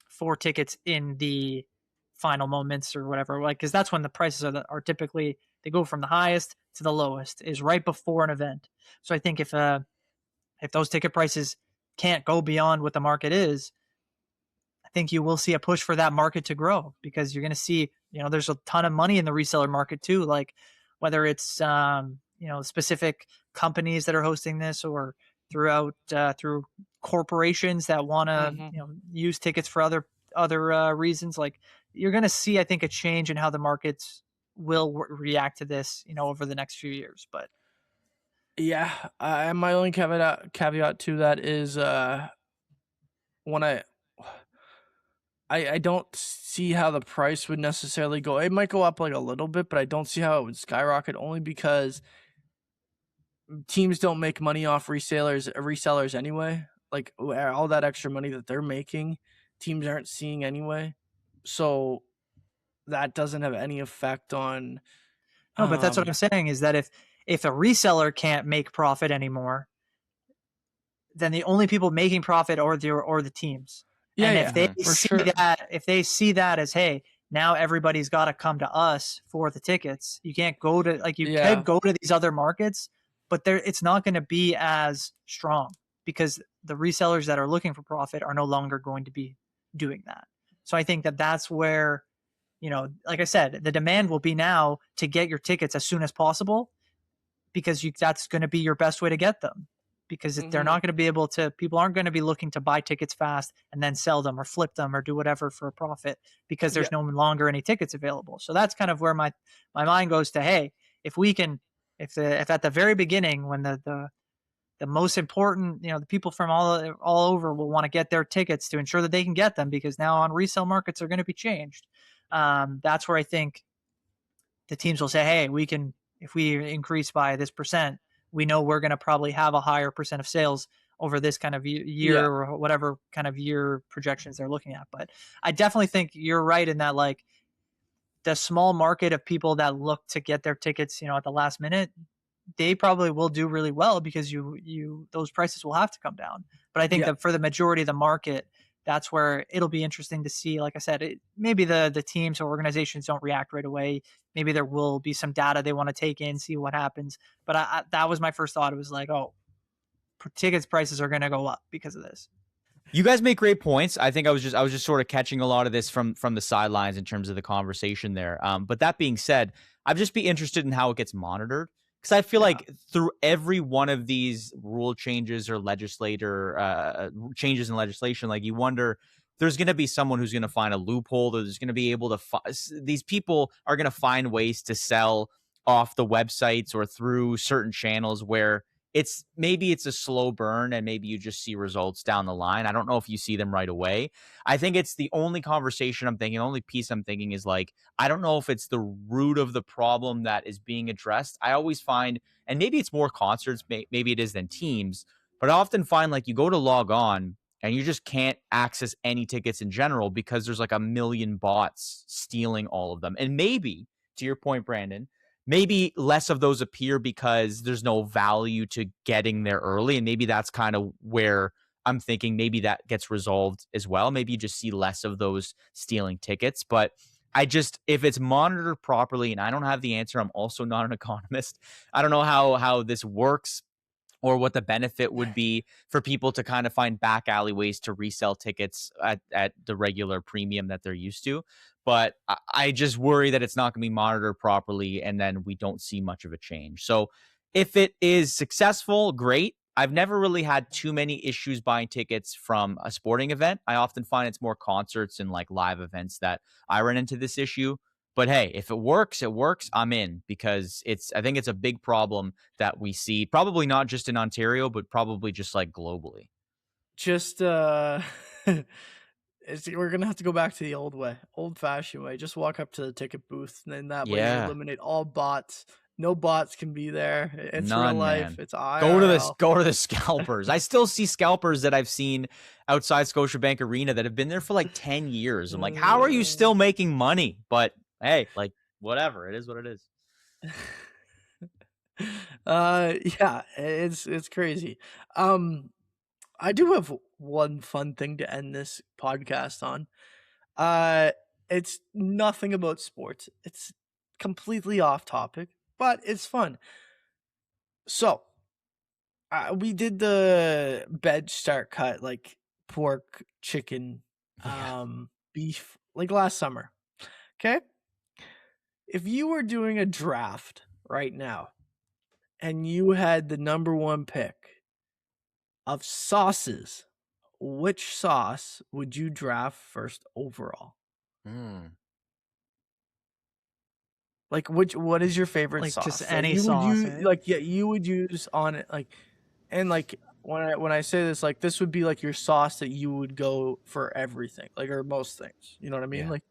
for tickets in the final moments or whatever, like, because that's when the prices are typically, they go from the highest to the lowest is right before an event. So I think if those ticket prices can't go beyond what the market is, I think you will see a push for that market to grow, because you're going to see, there's a ton of money in the reseller market too, like whether it's specific companies that are hosting this, or through corporations that want to use tickets for other reasons. Like, you're going to see, I think, a change in how the markets will react to this, over the next few years. But yeah, my only caveat to that is when I don't see how the price would necessarily go. It might go up like a little bit, but I don't see how it would skyrocket, only because teams don't make money off resellers anyway. Like, all that extra money that they're making, teams aren't seeing anyway. So that doesn't have any effect on. No, but that's what I'm saying, is that if a reseller can't make profit anymore, then the only people making profit are the teams. Yeah, and if they see that as, hey, now everybody's got to come to us for the tickets. You can't go to, like, you could go to these other markets, but it's not going to be as strong, because the resellers that are looking for profit are no longer going to be doing that. So I think that that's where, like I said, the demand will be now to get your tickets as soon as possible, because that's going to be your best way to get them. Because they're not going to be able to, people aren't going to be looking to buy tickets fast and then sell them or flip them or do whatever for a profit, because there's no longer any tickets available. So that's kind of where my mind goes to, hey, if at the very beginning, when the most important, the people from all over will want to get their tickets to ensure that they can get them, because now on resale markets are going to be changed. That's where I think the teams will say, hey, if we increase by this percent, we know we're going to probably have a higher percent of sales over this kind of year or whatever kind of year projections they're looking at. But I definitely think you're right in that, like, the small market of people that look to get their tickets, at the last minute, they probably will do really well, because those prices will have to come down. But I think that for the majority of the market, that's where it'll be interesting to see. Like I said, maybe the teams or organizations don't react right away. Maybe there will be some data they want to take in, see what happens. But that was my first thought. It was like, oh, tickets prices are going to go up because of this. You guys make great points. I think I was just sort of catching a lot of this from the sidelines in terms of the conversation there. But that being said, I'd just be interested in how it gets monitored. Because I feel like through every one of these rule changes or changes in legislation, like, you wonder, there's going to be someone who's going to find a loophole. There's going to be able to these people are going to find ways to sell off the websites or through certain channels where maybe it's a slow burn and maybe you just see results down the line. I don't know if you see them right away. I think it's the only conversation I'm thinking, the only piece I'm thinking is, like, I don't know if it's the root of the problem that is being addressed. I always find, and maybe it's more concerts, maybe it is than teams, but I often find, like, you go to log on and you just can't access any tickets in general because there's like a million bots stealing all of them. And maybe, to your point, Brandon, maybe less of those appear because there's no value to getting there early. And maybe that's kind of where I'm thinking maybe that gets resolved as well. Maybe you just see less of those stealing tickets. But if it's monitored properly, and I don't have the answer, I'm also not an economist. I don't know how this works or what the benefit would be for people to kind of find back alleyways to resell tickets at the regular premium that they're used to. But I just worry that it's not going to be monitored properly, and then we don't see much of a change. So if it is successful, great. I've never really had too many issues buying tickets from a sporting event. I often find it's more concerts and like live events that I run into this issue. But hey, if it works, it works. I'm in, because I think it's a big problem that we see, probably not just in Ontario, but probably just like globally. Just we're gonna have to go back to the old way, old-fashioned way. Just walk up to the ticket booth, and then that way you Yeah. eliminate all bots. No bots can be there. It's real None, life. man. It's IRL. Go to the scalpers. I still see scalpers that I've seen outside Scotiabank Arena that have been there for like 10 years. I'm like, how are you still making money? But hey, like, whatever. It is what it is. Yeah, it's crazy. I do have one fun thing to end this podcast on. It's nothing about sports. It's completely off topic, but it's fun. So, we did the bed start cut, like pork, chicken, Yeah. beef, like last summer. Okay? If you were doing a draft right now and you had the number one pick of sauces, which sauce would you draft first overall? Like, what is your favorite Like, sauce just that any you would sauce, use? eh? Like, yeah, you would use on it, like, and like when I say this, like, this would be like your sauce that you would go for everything, like, or most things. You know what I mean? Yeah. Like,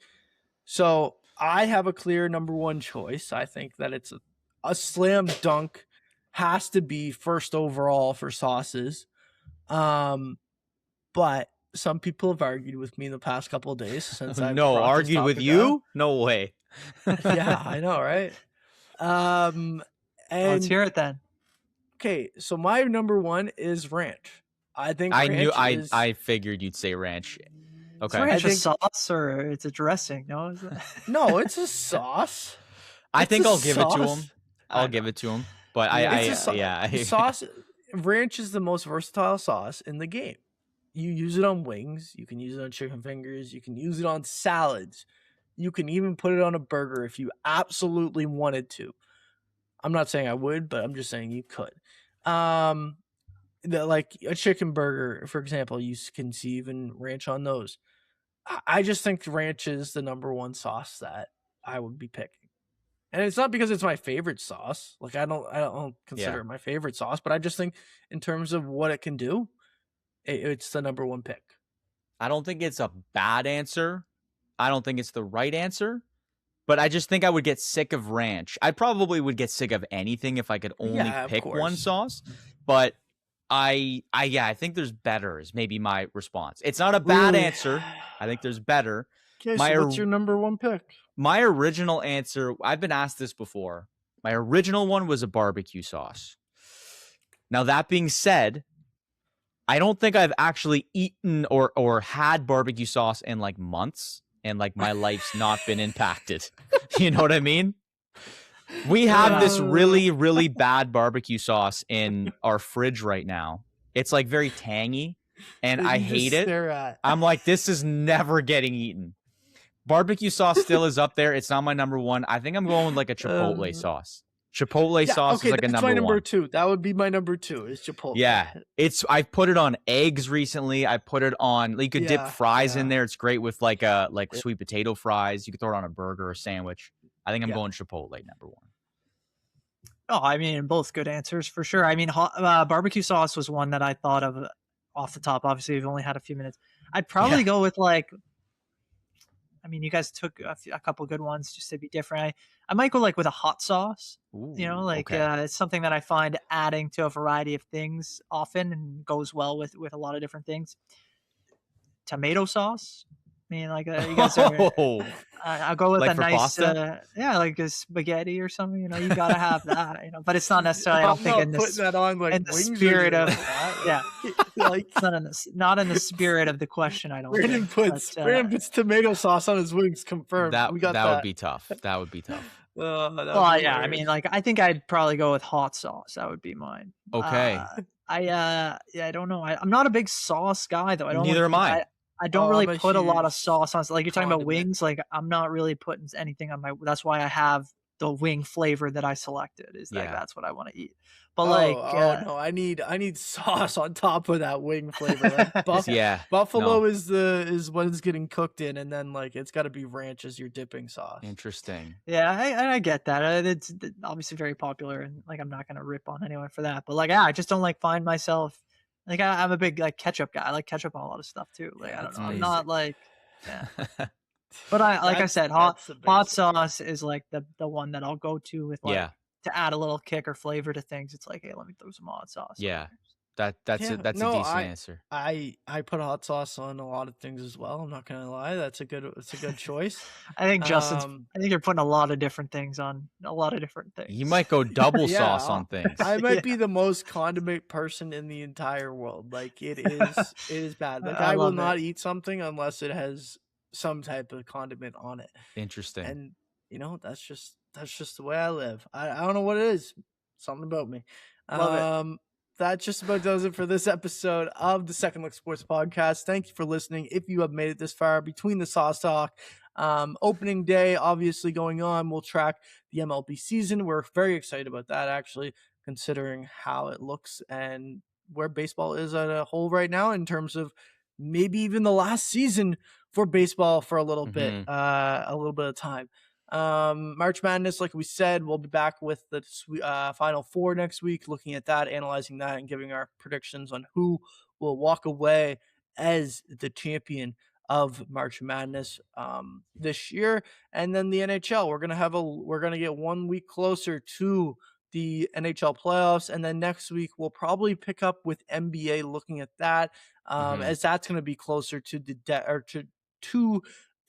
so I have a clear number one choice. I think that it's a slam dunk, has to be first overall for sauces. But some people have argued with me in the past couple of days since I've No, brought this argued with topic up. you? No way. Yeah, I know, right? Let's And hear it then. okay, so my number one is ranch. I think ranch I figured you'd say ranch. Is Okay. ranch a think- sauce or it's a dressing? No, is it? No, it's a sauce. I It's think a I'll give it to sauce. him. I'll I give know. it to him. But It's a yeah. sauce. Ranch is the most versatile sauce in the game. You use it on wings. You can use it on chicken fingers. You can use it on salads. You can even put it on a burger if you absolutely wanted to. I'm not saying I would, but I'm just saying you could. Like a chicken burger, for example, you can see even ranch on those. I just think ranch is the number one sauce that I would be picking. And it's not because it's my favorite sauce. Like I don't consider it my favorite sauce, but I just think in terms of what it can do, it's the number one pick. I don't think it's a bad answer. I don't think it's the right answer. But I just think I would get sick of ranch. I probably would get sick of anything if I could only pick one sauce. But I think there's better is maybe my response. It's not a bad answer. I think there's better. Okay, so what's your number one pick? My original answer, I've been asked this before. My original one was a barbecue sauce. Now, that being said, I don't think I've actually eaten or had barbecue sauce in like months, and like my life's not been impacted. You know what I mean? We have this really, really bad barbecue sauce in our fridge right now. It's like very tangy, and I hate it. I'm like, this is never getting eaten. Barbecue sauce still is up there. It's not my number one. I think I'm going with like a Chipotle sauce. Chipotle sauce is like a number one. That's my number two. That would be my number two is Chipotle. Yeah. I put it on eggs recently. I put it on, you could dip fries in there. It's great with like sweet potato fries. You could throw it on a burger or sandwich. I think I'm going Chipotle number one. Oh, I mean, both good answers for sure. I mean, barbecue sauce was one that I thought of off the top. Obviously, we've only had a few minutes. I'd probably go with like, I mean, you guys took a couple good ones just to be different. I might go like with a hot sauce. Ooh, you know, like it's something that I find adding to a variety of things often and goes well with a lot of different things. Tomato sauce, mean, like you guys are. Oh, I'll go with like a for nice, pasta? yeah, like a spaghetti or something. You gotta have that. But it's not necessarily. I don't I'm think not in putting that on like in the wings or spirit anything of, like that. yeah, Like it's not in the spirit of the question. I don't Brandon think. But Brandon puts tomato sauce on his wings. Confirmed. That We got that would that. be tough. That would be tough. That would be well, yeah, I hilarious. mean, like I think I'd probably go with hot sauce. That would be mine. Okay. Yeah, I don't know. I'm not a big sauce guy though. I don't Neither am like. I. I don't Oh, really I'm a put a lot of huge sauce on. Like you're talking about condiment. wings. Like I'm not really putting anything on my. That's why I have the wing flavor that I selected. Is that Yeah. that's what I want to eat. But Oh no, I need sauce on top of that wing flavor. Like Yeah. buffalo No. is what it's getting cooked in, and then like it's got to be ranch as your dipping sauce. Interesting. yeah, I get that. It's obviously very popular, and like I'm not gonna rip on anyone for that. But like, yeah, I just don't like find myself. Like I'm a big like ketchup guy. I like ketchup on a lot of stuff too. Like Yeah, I don't that's know. I'm basic. not like. Yeah. But I said, hot that's the basic. sauce is like the one that I'll go to with like Yeah. to add a little kick or flavor to things. It's like, hey, let me throw some hot sauce. on Yeah. there. That's Yeah, a that's no, a decent answer. I put hot sauce on a lot of things as well. I'm not gonna lie, it's a good choice. I think Justin's. Um, I think you're putting a lot of different things on a lot of different things. You might go double Yeah, sauce on things. I might Yeah. be the most condiment person in the entire world. Like it is bad. Like I I will love not it. eat something unless it has some type of condiment on it. Interesting. And that's just the way I live. I don't know what it is. Something about me. Love it. That just about does it for this episode of the Second Look Sports Podcast. Thank you for listening. If you have made it this far between the sauce talk, opening day obviously going on, we'll track the MLB season. We're very excited about that, actually, considering how it looks and where baseball is at a whole right now in terms of maybe even the last season for baseball for a little bit of time. March Madness, like we said, we'll be back with the Final Four next week, looking at that, analyzing that, and giving our predictions on who will walk away as the champion of March Madness this year. And then the NHL, we're gonna get 1 week closer to the NHL playoffs, and then next week we'll probably pick up with NBA, looking at that, as that's going to be closer to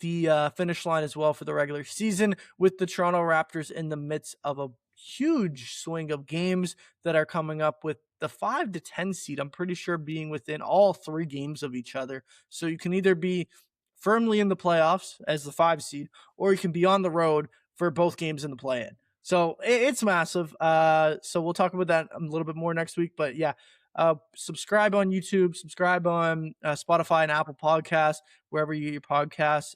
the finish line as well for the regular season, with the Toronto Raptors in the midst of a huge swing of games that are coming up, with the 5 to 10 seed, I'm pretty sure, being within all 3 games of each other. So you can either be firmly in the playoffs as the 5 seed, or you can be on the road for both games in the play-in. So it's massive. So we'll talk about that a little bit more next week. But yeah, subscribe on YouTube, subscribe on Spotify and Apple Podcasts, wherever you get your podcasts.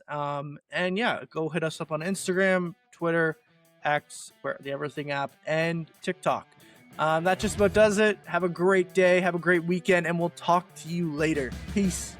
And yeah, go hit us up on Instagram, Twitter, X, where the Everything app, and TikTok. That just about does it. Have a great day. Have a great weekend. And we'll talk to you later. Peace.